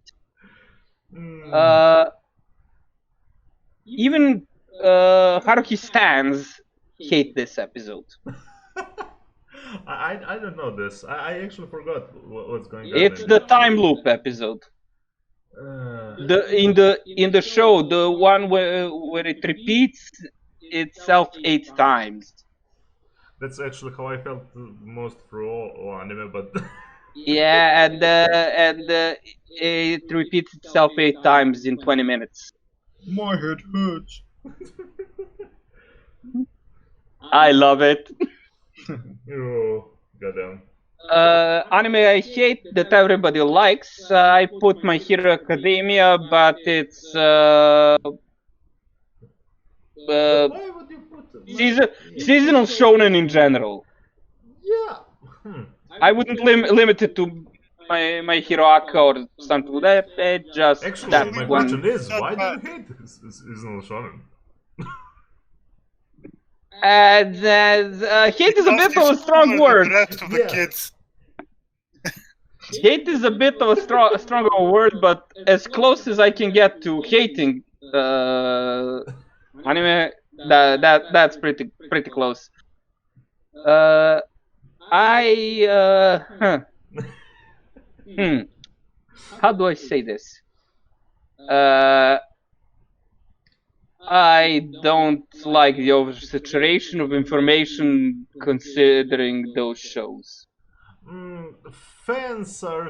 Even Haruki stans hate this episode. I don't know this. I actually forgot what's going on. It's the time loop episode. In the show, the one where it repeats itself 8 times. That's actually how I felt most through all anime, but yeah, and it repeats itself 8 times in 20 minutes. My head hurts. I love it. Oh, goddamn. Anime I hate that everybody likes. I put My Hero Academia, but it's Why would you put seasonal shonen in general. Yeah. I wouldn't limit it to my Hero Aka or something like that. Just Actually, that my one. question is, why do you hate seasonal shonen? Hate is a bit of a strong word. The rest of the kids. Hate is a bit of a stronger word, but as close as I can get to hating anime, that's pretty close. How do I say this? I don't like the oversaturation of information considering those shows. Fans are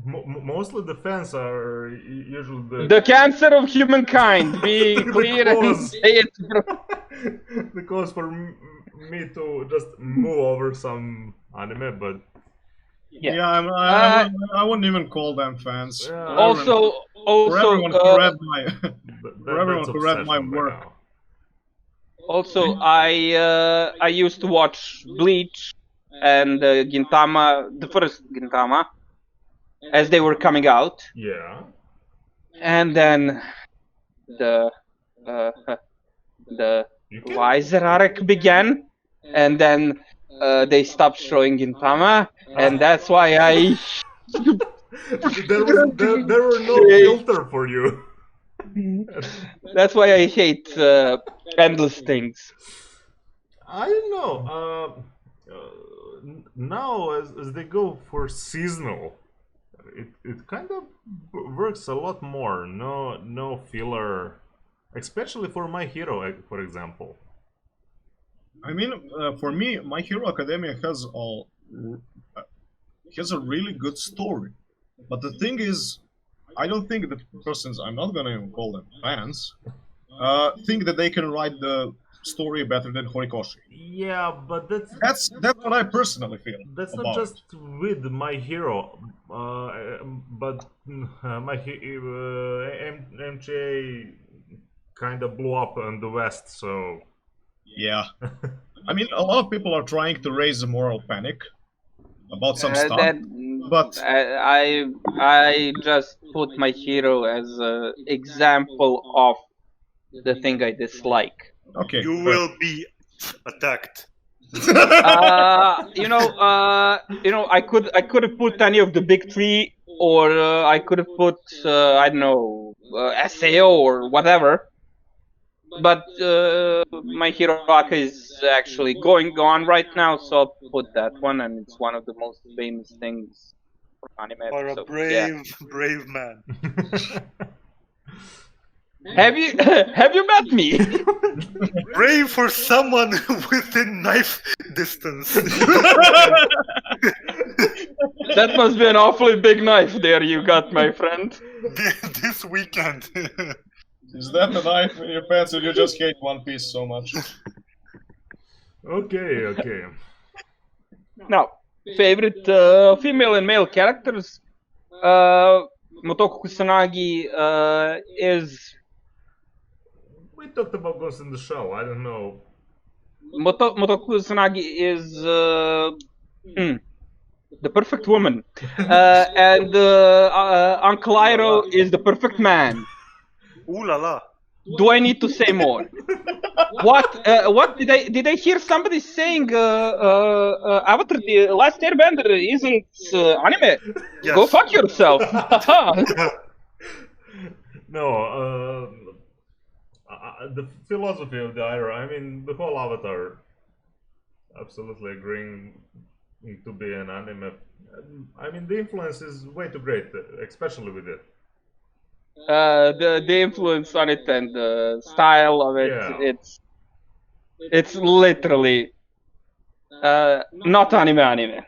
mostly the fans are usually the cancer of humankind. Be clear and say it, bro. The cause for me to just move over some anime, but I wouldn't even call them fans. Also, for everyone who read my work. Also, I used to watch Bleach and Gintama, the first Gintama, as they were coming out. Yeah. And then the Wiser arc began, and then they stopped showing Gintama, and that's why I. there were no filter for you. That's why I hate endless things. I don't know. Now, as they go for seasonal, it kind of works a lot more. No filler, especially for My Hero, for example. I mean, for me, My Hero Academia has a really good story. But the thing is, I don't think that persons, I'm not gonna even call them fans, think that they can write the story better than Horikoshi. Yeah, but that's what I personally feel. That's not just with My Hero, but MJ kind of blew up in the West, so. Yeah, I mean, a lot of people are trying to raise a moral panic about some stuff, but I just put My Hero as an example of the thing I dislike. Okay, you will be attacked. I could have put any of the big three, or I could have put I don't know SAO or whatever. But My Hero Aka is actually going on right now, so I'll put that one, and it's one of the most famous things for anime. You are a brave man. Have you have you met me? Pray for someone within knife distance. That must be an awfully big knife there you got, my friend. This weekend. Is that the knife in your pants, or you just hate One Piece so much? Okay. Now, favorite female and male characters. Motoko Kusanagi is We talked about Ghost in the Shell. I don't know. Motoko Kusanagi is the perfect woman, and Uncle Iroh is the perfect man. Ooh la la. Do I need to say more? What did I hear somebody saying? Avatar: The Last Airbender isn't anime. Yes. Go fuck yourself. No, the philosophy of the Iroh, I mean, the whole Avatar, absolutely agreeing to be an anime. I mean, the influence is way too great, especially with it. The influence on it and the style of it, Yeah. it's literally not anime.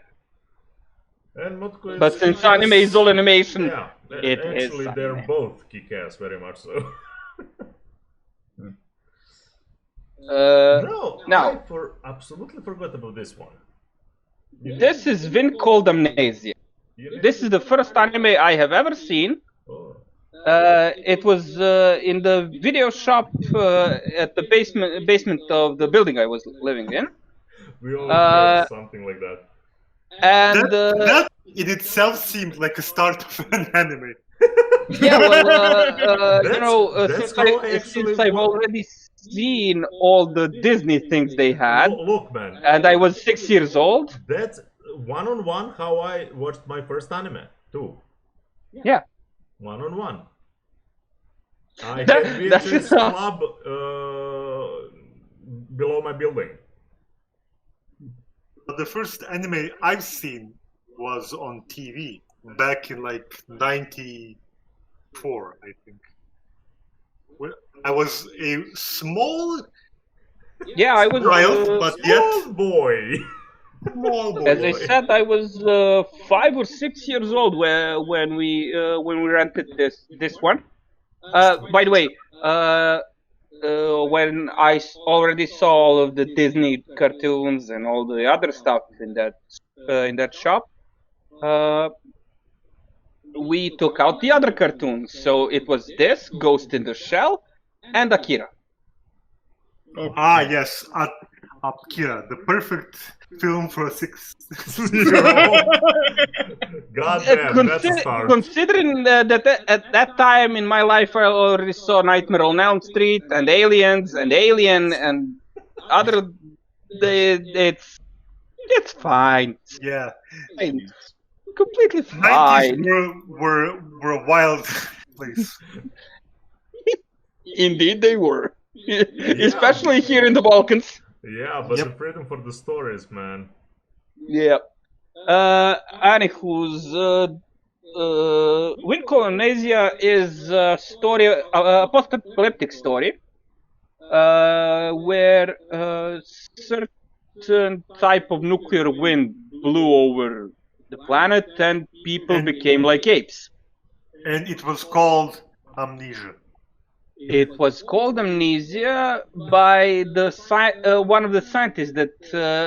And Motoko is, But since anime is all animation, yeah, it is actually they're anime. both kick-ass, very much so. No, now- I absolutely forgot about this one. This is Vin called Amnesia. This is the first anime I have ever seen. Oh. It was in the video shop at the basement of the building I was living in. We all had something like that. And That in itself seemed like a start of an anime. yeah, well, That's how actually since I've already seen all the Disney things they had, Look, man, and I was 6 years old. that's one-on-one how I watched my first anime too. Yeah. One-on-one. I That- had that's VHS enough. club below my building. But the first anime I've seen was on TV back in like '94, I think. I was a small Yeah, I was. child, but yet Oh boy! small boy. As I said, I was 5 or 6 years old when we rented this one. By the way, when I already saw all of the Disney cartoons and all the other stuff in that shop, we took out the other cartoons. So it was this, Ghost in the Shell, and Akira. Ah, yes, Akira, the perfect film for a 6. God damn, that's a start. Considering that at that time in my life I already saw Nightmare on Elm Street and Aliens and Alien and other, it's fine. Yeah, Fine. Completely 90s fine. were a wild place. Indeed, they were, especially here in the Balkans. Yeah, but Yep. the freedom for the stories, man. Yeah. Anywho's Wind Colonasia is a story, a post-apocalyptic story, where a certain type of nuclear wind blew over the planet and people became like apes. And it was called Amnesia. It was called Amnesia by one of the scientists that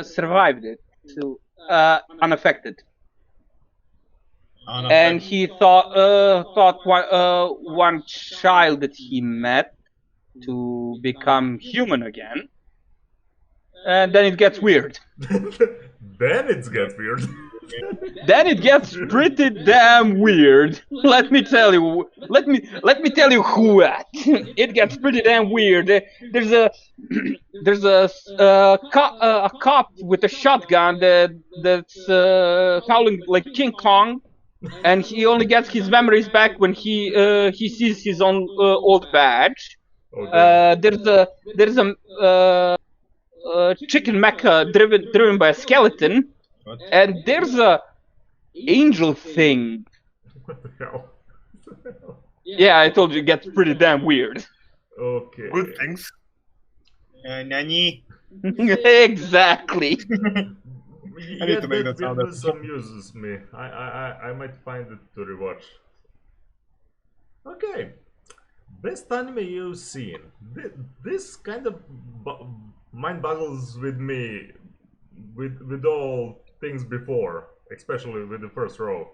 survived it, unaffected. And he thought one child that he met to become human again, and then it gets weird. Then it gets weird. Then it gets pretty damn weird. Let me tell you. Let me tell you what. It gets pretty damn weird. There's a cop with a shotgun that's howling like King Kong, and he only gets his memories back when he sees his own old badge. Okay. There's a chicken mecha driven by a skeleton. What? And there's a angel thing. What the hell? Yeah, I told you it gets pretty damn weird. Okay. Good things. Nani? Exactly. I need to make that sound. This amuses me. I might find it to rewatch. Okay. Best anime you've seen. This kind of mind boggles with me with all things before, especially with the first row.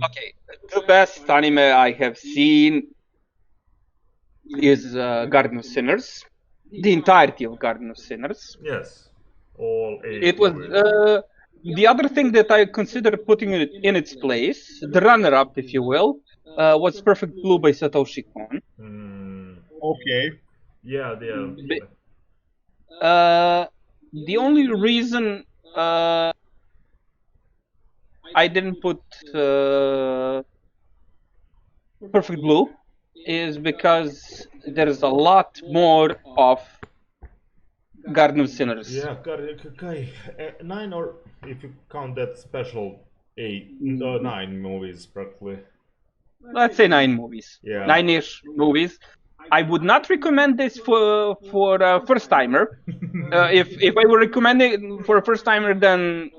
Okay, the best anime I have seen is Garden of Sinners. The entirety of Garden of Sinners. Yes. All eight. It was the other thing that I considered putting it in its place, the runner-up, if you will, was Perfect Blue by Satoshi Kon. Okay. Yeah, The only reason I didn't put Perfect Blue is because there's a lot more of Garden of Sinners. Yeah, okay. 9, or if you count that special 9 movies practically. Let's say 9 movies. Yeah. 9-ish movies. I would not recommend this for a first timer. If I were recommending for a first timer, then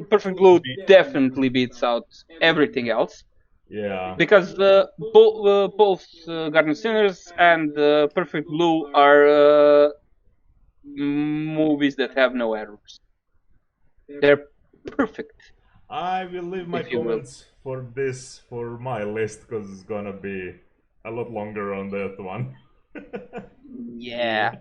Perfect Blue definitely beats out everything else. Yeah. Because both Garden of Sinners and Perfect Blue are movies that have no errors. They're perfect. I will leave my comments for this for my list because it's gonna be a lot longer on that one. Yeah.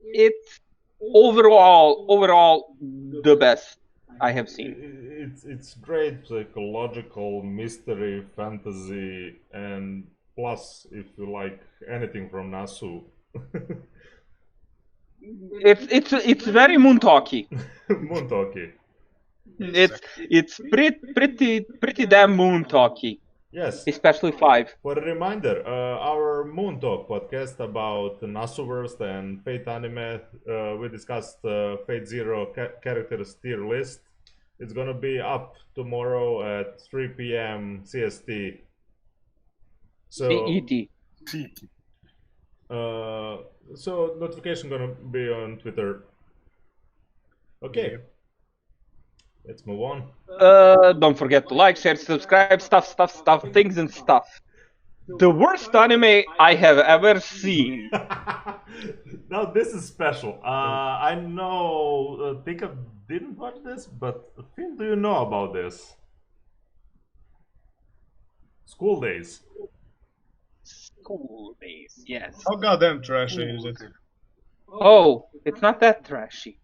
It's overall the best I have seen. It's great psychological mystery, fantasy, and plus if you like anything from Nasu. It's very moon talky. Moon talky. It's pretty damn moon talky. Yes. Especially 5. For a reminder, our Moon Talk podcast about Nasuverse and Fate anime, we discussed Fate Zero characters tier list. It's gonna be up tomorrow at 3 p.m. CST. So CET. So notification gonna be on Twitter. Okay. Let's move on. Don't forget to like, share, subscribe, stuff, things and stuff. The worst anime I have ever seen. Now this is special. I know Tika didn't watch this, but Finn, do you know about this? School Days. School Days, yes. How goddamn trashy is it? Oh, it's not that trashy.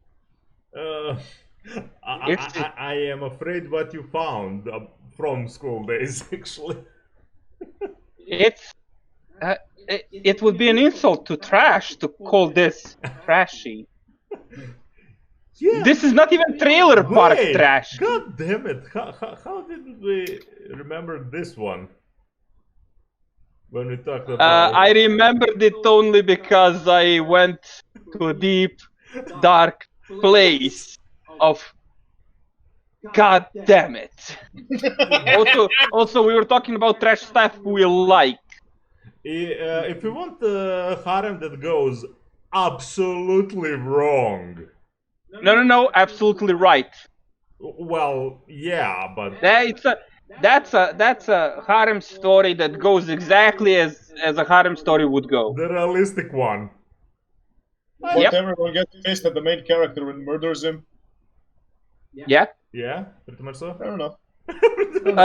I am afraid what you found from School Days, actually. It would be an insult to trash to call this trashy. Yeah. This is not even trailer park trash. God damn it! How didn't we remember this one when we talked about? I remembered it only because I went to a deep, dark place of. God damn it! also, we were talking about trash stuff we like. If you want a harem that goes absolutely wrong. No, absolutely right. Well, yeah, but that's a harem story that goes exactly as a harem story would go. The realistic one. What everyone gets pissed at the main character and murders him. Yeah. Yeah, pretty much so. Fair enough.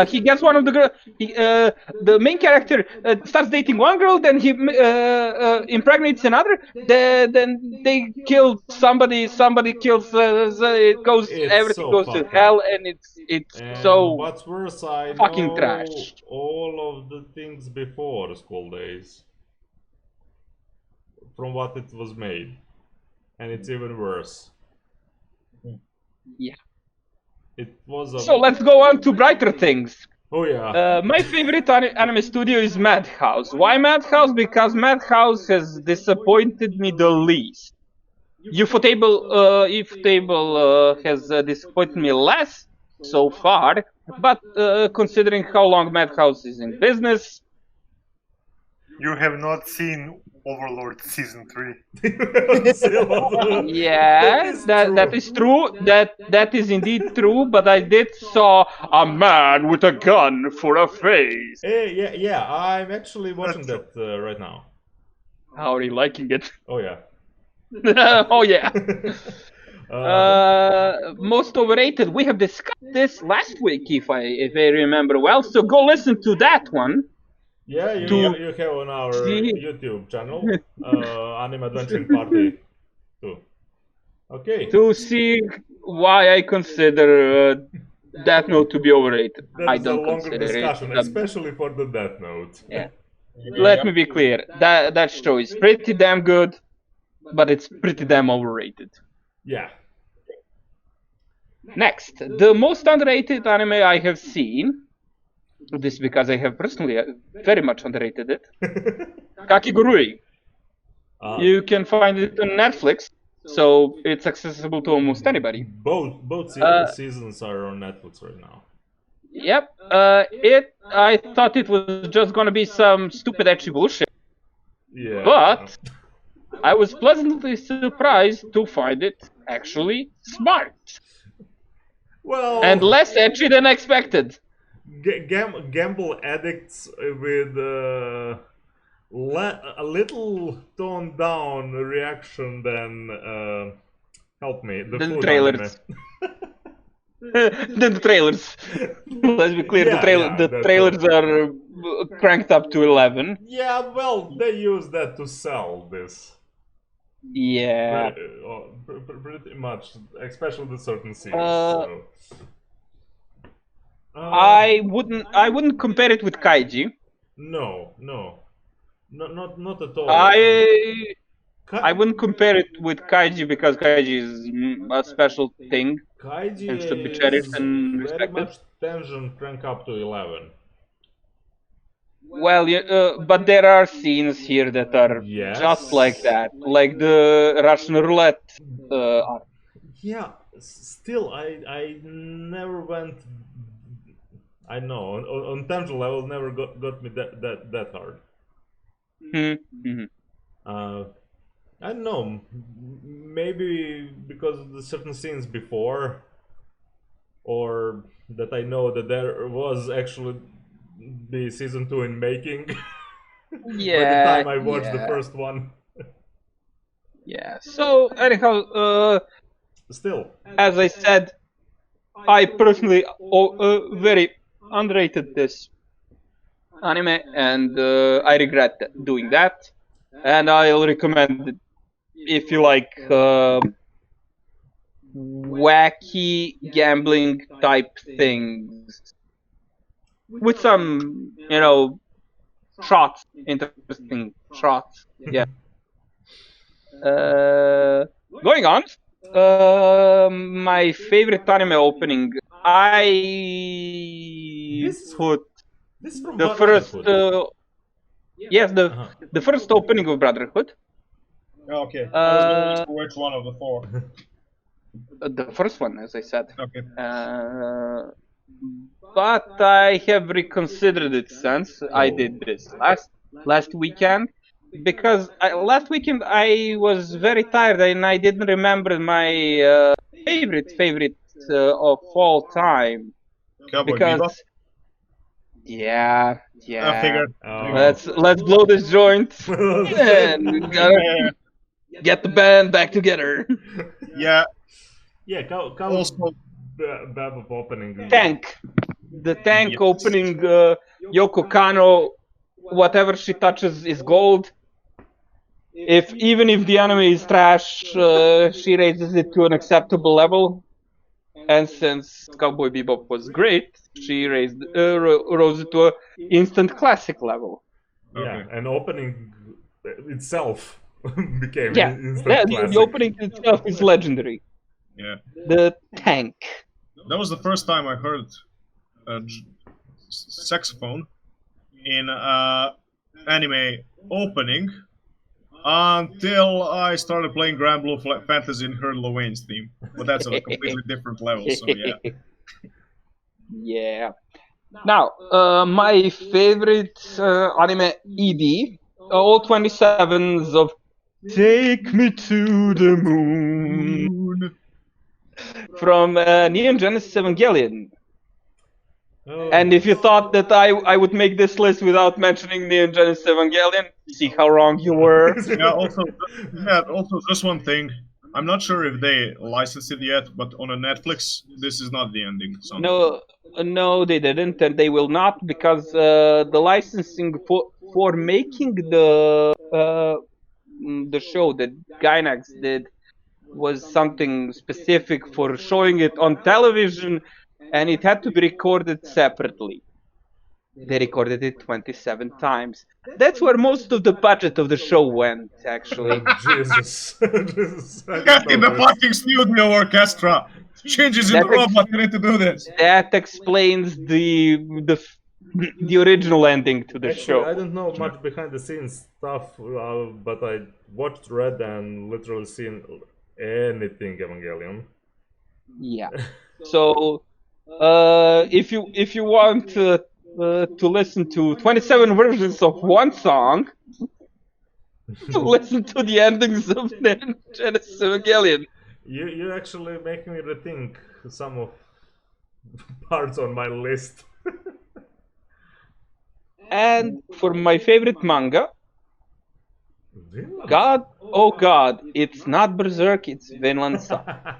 He gets one of the girl. The main character starts dating one girl, then he impregnates another. Then they kill somebody. Somebody kills. Everything goes to hell, and it's so. What's worse, I fucking know trash. All of the things before School Days, from what it was made, and it's even worse. Yeah. It was So let's go on to brighter things. Oh yeah. My favorite anime studio is Madhouse. Why Madhouse? Because Madhouse has disappointed me the least. Ufotable has disappointed me less, so far. But considering how long Madhouse is in business, You have not seen Overlord Season 3. yeah, that is true. That is indeed true. But I did saw a man with a gun for a face. Yeah, I'm actually watching that right now. How are you liking it? Oh yeah. Oh yeah. Most overrated. We have discussed this last week, if I remember well. So go listen to that one. Yeah, you have on our see- YouTube channel, Anime Adventuring Party 2. Okay. To see why I consider Death Note to be overrated. That I is a don't longer consider discussion, it. especially for the Death Note. Yeah. Let me be clear. That show is pretty damn good, but it's pretty damn overrated. Yeah. Next, the most underrated anime I have seen. This is because I have personally very much underrated it. Kakigurui. You can find it on Netflix, so it's accessible to almost anybody. Both seasons are on Netflix right now. Yep. I thought it was just gonna be some stupid ecchi bullshit, Yeah. but I was pleasantly surprised to find it actually smart Well, and less ecchi than expected. gamble addicts with a little toned down reaction than help me the The food trailers. The trailers. Let's be clear. Yeah, the trailers are cranked up to 11. Yeah, well, they use that to sell this. Yeah. Pretty much, especially the certain scenes. I wouldn't compare it with Kaiji. No, not at all. I wouldn't compare it with Kaiji because Kaiji is a special thing Kaiji and should be cherished and very respected. much tension crank up to 11. Well, but there are scenes here that are Yes. just like that, like the Russian roulette arc. Yeah, still, I never went. I know on tension level never got me that hard. Mm-hmm. I don't know, maybe because of the certain scenes before, or that I know that there was actually the season 2 in making. Yeah. By the time I watched the first one. Yeah. So anyhow, Still. as I said, I personally very underrated this anime, and I regret doing that. And I'll recommend it if you like wacky gambling type things with some, shots, interesting shots. Yeah. Going on. My favorite anime opening. This is from the first. Brotherhood. The first opening of Brotherhood. Okay. I was going to which one of the four. The first one, as I said. Okay. But I have reconsidered it since I did this last weekend, because last weekend I was very tired and I didn't remember my favorite of all time. Cowboy Because Bebop? yeah. I figured. Let's blow this joint and we gotta get the band back together. Yeah. Yeah, Also, Bebop opening. Tank. The tank Yes. opening, Yoko Kano, whatever she touches is gold. Even if the anime is trash, she raises it to an acceptable level. And since Cowboy Bebop was great, she rose it to an instant classic level. Yeah, Okay. and opening itself became instant classic. The opening itself is legendary. Yeah. The tank. That was the first time I heard saxophone in anime opening until I started playing Grand Blue Fantasy and heard Lowain's theme. But that's on a completely different level, so yeah. Yeah. Now, my favorite anime ED, all 27s of Take Me to the Moon from Neon Genesis Evangelion. Oh, And if you thought that I would make this list without mentioning Neon Genesis Evangelion, see how wrong you were. Also, just one thing. I'm not sure if they licensed it yet, but on a Netflix, this is not the ending song. No, they didn't, and they will not, because the licensing for making the show that Gainax did was something specific for showing it on television, and it had to be recorded separately. They recorded it 27 times. That's where most of the budget of the show went, actually. Jesus. Get in the fucking studio, orchestra! Changes in the robot, you need to do this! That explains the original ending to the show. I don't know much behind the scenes stuff, but I watched, read, and literally seen anything Evangelion. Yeah. So, if you want to listen to 27 versions of one song, listen to the endings of Genesis Evangelion. You're actually making me rethink some of parts on my list. And for my favorite manga, Vinland? God, oh God, it's not Berserk, it's Vinland Saga.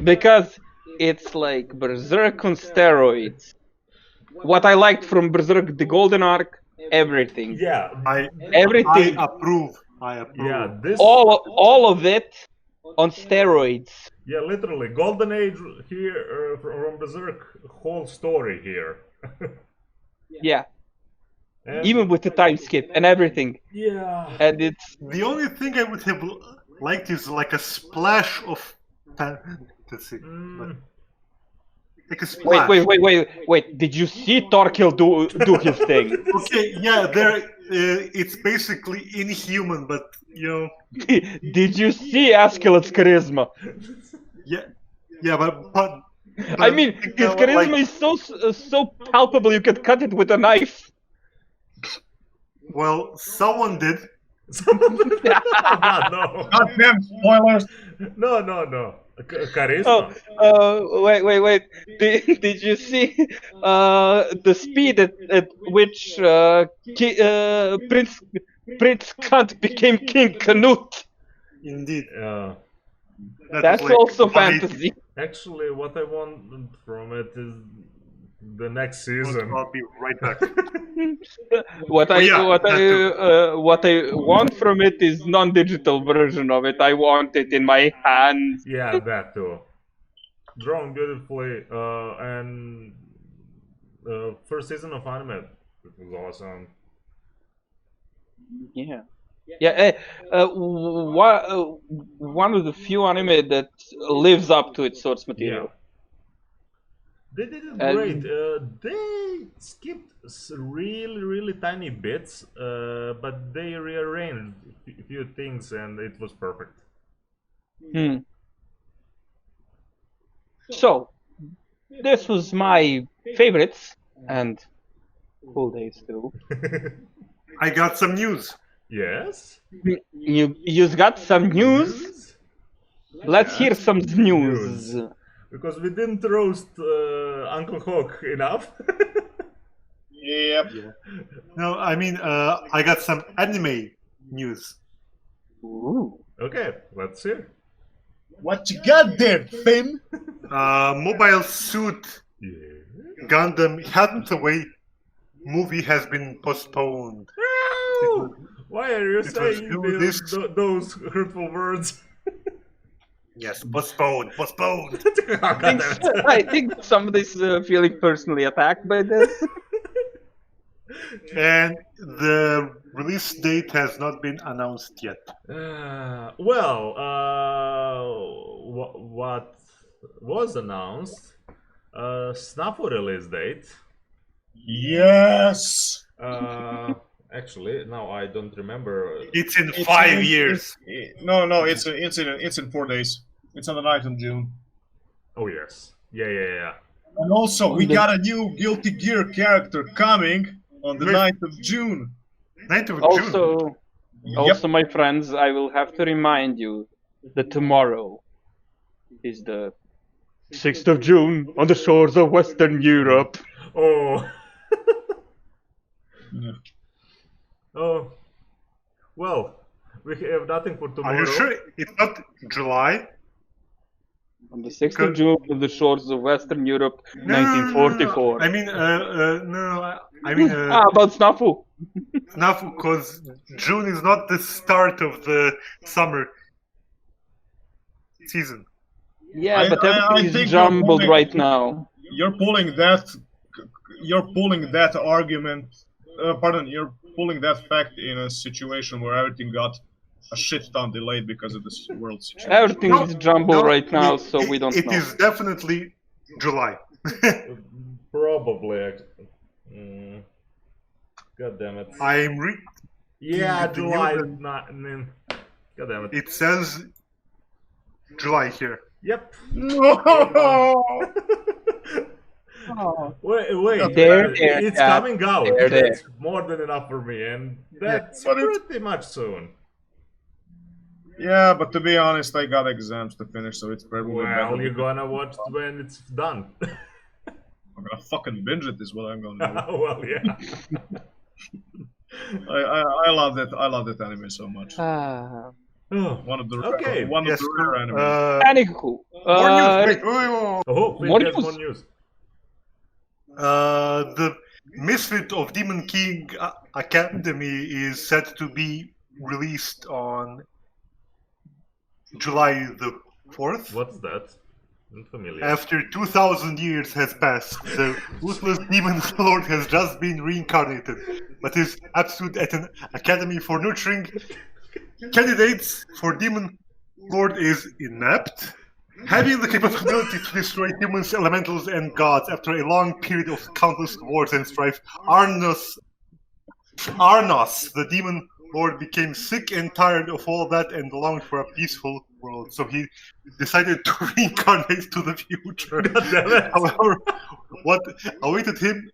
Because it's like Berserk on steroids. What I liked from Berserk, the Golden Arc, everything. Yeah, Everything. I approve. yeah, this. All of it on steroids. Yeah, literally, Golden Age here from Berserk, whole story here. Yeah. And Even with the time skip and everything. yeah, And it's The only thing I would have liked is like a splash of fantasy. Like a splash. wait. Did you see Torkil do his thing? Okay, yeah, there. It's basically inhuman, but you know. Did you see Askeladd's charisma? Yeah, but I mean, his charisma is so palpable you could cut it with a knife. Well, someone did. oh God, no, Goddamn spoilers! no, charisma. Wait. Did you see the speed at which Prince Kant became King Canute? Indeed. Yeah. That's was like also 180. fantasy. Actually, what I want from it is the next season. I'll be right back. What I want from it is non-digital version of it. I want it in my hands. Yeah, that too. Drawn beautifully, and first season of anime, it was awesome. Yeah. One of the few anime that lives up to its source material. They did it And- great. They skipped really tiny bits, but they rearranged a few things, and it was perfect. So, this was my favorites and cool days too. I got some news. Yes. You got some news? Let's hear some news. Because we didn't roast Uncle Hawk enough. Yep. No, I mean, I got some anime news. Ooh. Okay, let's hear. What you got there, Finn? Mobile Suit Yeah. Gundam Hathaway movie has been postponed. No! Why are you It was saying due this- those hurtful words? Yes, postponed. God damn it. I think somebody's feeling personally attacked by this. And the release date has not been announced yet. What was announced? Snafu release date. Yes. Actually, now I don't remember. It's in 5 years. No, it's in 4 days. It's on the 9th of June. Oh yes, yeah. And also, we got a new Guilty Gear character coming on the 9th of June. 9th of June. Also, my friends, I will have to remind you that tomorrow is the 6th of June on the shores of Western Europe. Oh. Yeah. Oh. Well, we have nothing for tomorrow. Are you sure it's not July? On the 6th of June on the shores of Western Europe, 1944. I mean, no, I mean, About Snafu. enough because June is not the start of the summer season. Yeah, but I everything think is jumbled right now. You're pulling that argument. You're pulling that fact in a situation where everything got a shit ton delayed because of this world situation. Everything is jumbled right now, so we don't know. It is definitely July. Probably. God damn it. I'm Yeah, the July. news- God damn it. It says July here. Yep. No! Wait. There, it's yeah. coming out. There. That's more than enough for me, and that's but it's- pretty much soon. Yeah, but to be honest, I got exams to finish, so it's probably Well, better. you're gonna watch when it's done. I'm gonna fucking binge it. Is what I'm gonna do. Well, yeah. I love that. I love that anime so much. Oh, One of the Okay. one Yes. of the rare anime. Anywho, More news. Wait, wait. oh, More there's news. more news. The Misfit of Demon King Academy is set to be released on July the 4th. What's that? Not familiar. After 2,000 years has passed, the ruthless demon lord has just been reincarnated, but is absolute at an academy for nurturing candidates for demon lord is inept, having the capability to destroy humans, elementals, and gods after a long period of countless wars and strife. Arnos, the demon lord, became sick and tired of all that and longed for a peaceful world, so he decided to reincarnate to the future. However, what awaited him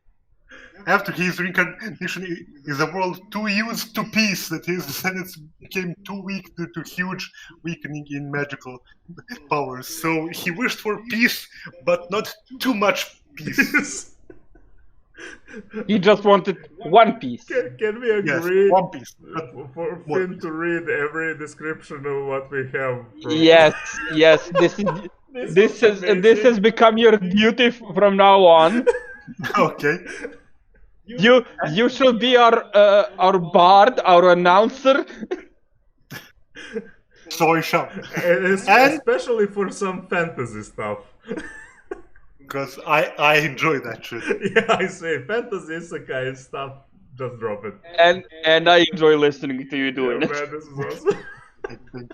after his reincarnation is a world too used to peace that his descendants became too weak due to huge weakening in magical powers. So he wished for peace, but not too much peace. he just wanted One Piece. Can we Yes, agree One Piece. for Finn to read every description of what we have? From Yes. This has become your duty from now on. Okay. You shall be our bard, our announcer. So I shall. And especially for some fantasy stuff. Because I enjoy that shit. Yeah, I say fantasy isekai stuff. Just drop it. And I enjoy listening to you doing Man, it. this is awesome.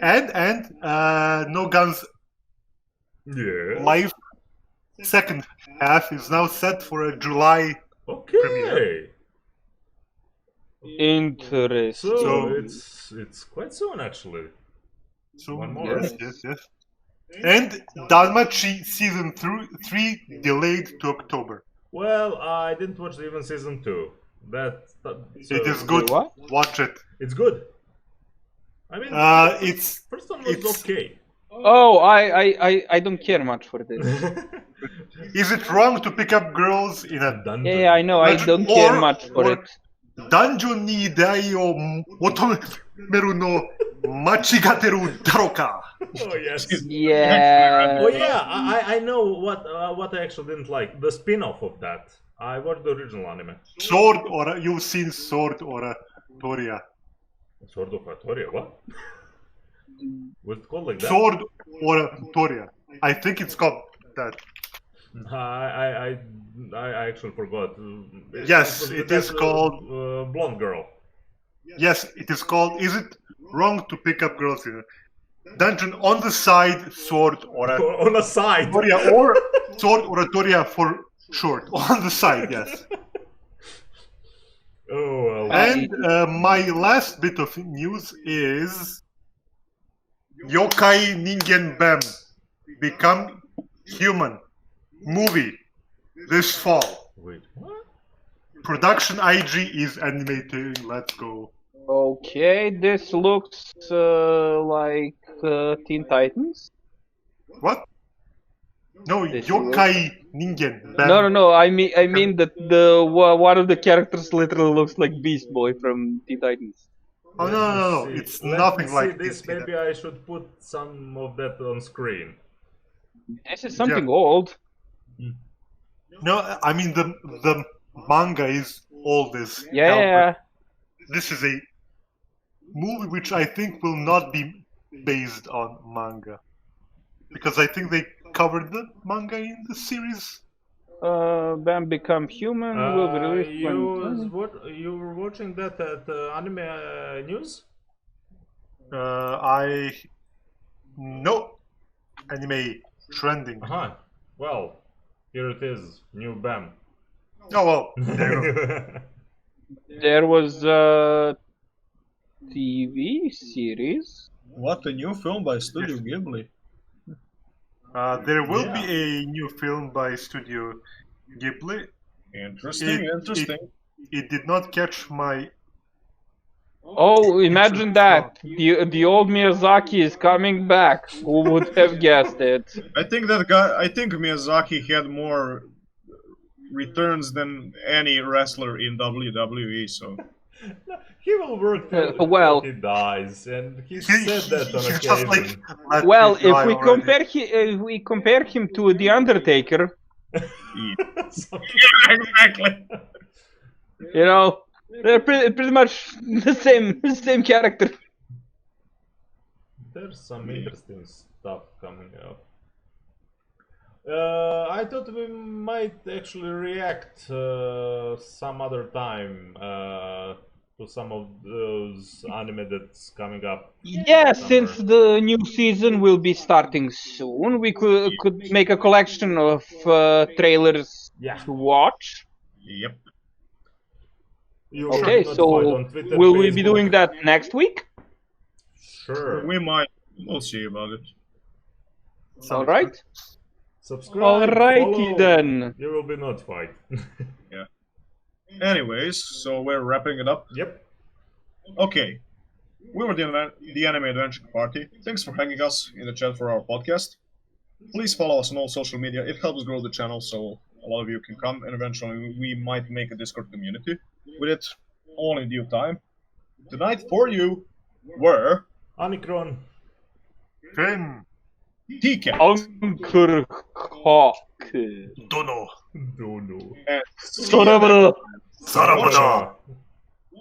And No Guns Yeah. Live second half is now set for a July. Okay. Interesting. So it's quite soon actually. So One more. yes. And Danmachi season 3 delayed to October. Well, I didn't watch even season 2. It is good. What? Watch it. It's good. I mean, It's first one was okay. Oh, I don't care much for this. Is it wrong to pick up girls in a Dungeon. Yeah, I know. I don't care much for it. dungeon ni dai o motomeru no machigateru daroka? Oh yes. Yeah. Oh yeah, I know what I actually didn't like. The spin-off of that. I watched the original anime. Sword or you've seen Sword or Toria? Sword of Atoria, what? Was it called like that? Sword or Toria? I think it's called that. I actually forgot. Yes, was it that, is called. Blonde Girl. Yes, it is called. Is it wrong to pick up girls in a dungeon on the side? Sword or a On a side. Toria or Sword or a Toria for short on the side. Yes. Oh well. And my last bit of news is Yokai Ningen Bam become human movie this fall. Wait, what? Production IG is animating. Let's go. Okay, this looks like Teen Titans. What? No, This Yokai Ningen. No. I mean that the one of the characters literally looks like Beast Boy from Teen Titans. Oh no! See, It's let nothing me like see this. Maybe I should put some of that on screen. This is something old. No, I mean the manga is all this. Yeah. This is a movie which I think will not be based on manga, because I think they covered the manga in the series. Bam Become Human will be released. You were watching that at Anime News? No anime trending. Uh-huh. Well, here it is. New BAM. Oh well, there you go. There was a TV series. What, a new film by Studio Ghibli? There will be a new film by Studio Ghibli. Interesting. It did not catch my. Oh, imagine that! The old Miyazaki is coming back. Who would have guessed it? I think Miyazaki had more returns than any wrestler in WWE. So He will work till well- he dies, and he said that on He's just like, occasion. let Well, me die if we compare him to the Undertaker, exactly. you know, they're pretty much the same character. There's some interesting stuff coming up. I thought we might actually react some other time to some of those anime that's coming up. Yeah, Summer. since the new season will be starting soon, we could make a collection of trailers Yeah. to watch. Yep. You Okay, should so notify on Twitter, will we be Facebook. doing that next week? Sure. We might. We'll see about it. All right. Subscribe. Alrighty follow. then. You will be notified. Anyways, so we're wrapping it up. Yep. Okay. We were the Anime Adventure Party. Thanks for hanging us in the chat for our podcast. Please follow us on all social media. It helps grow the channel so a lot of you can come, and eventually we might make a Discord community with it all in due time. Tonight for you were Anikron. Finn. TK Uncle Hawk. Dono. Dono. and Sarabara. Sarabada.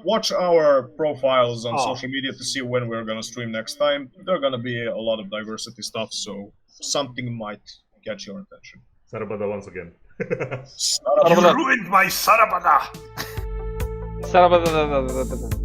Watch our profiles on Oh. social media to see when we're gonna stream next time. There are gonna be a lot of diversity stuff, so something might catch your attention. Sarabada once again. You ruined my Sarabada. Sarabara.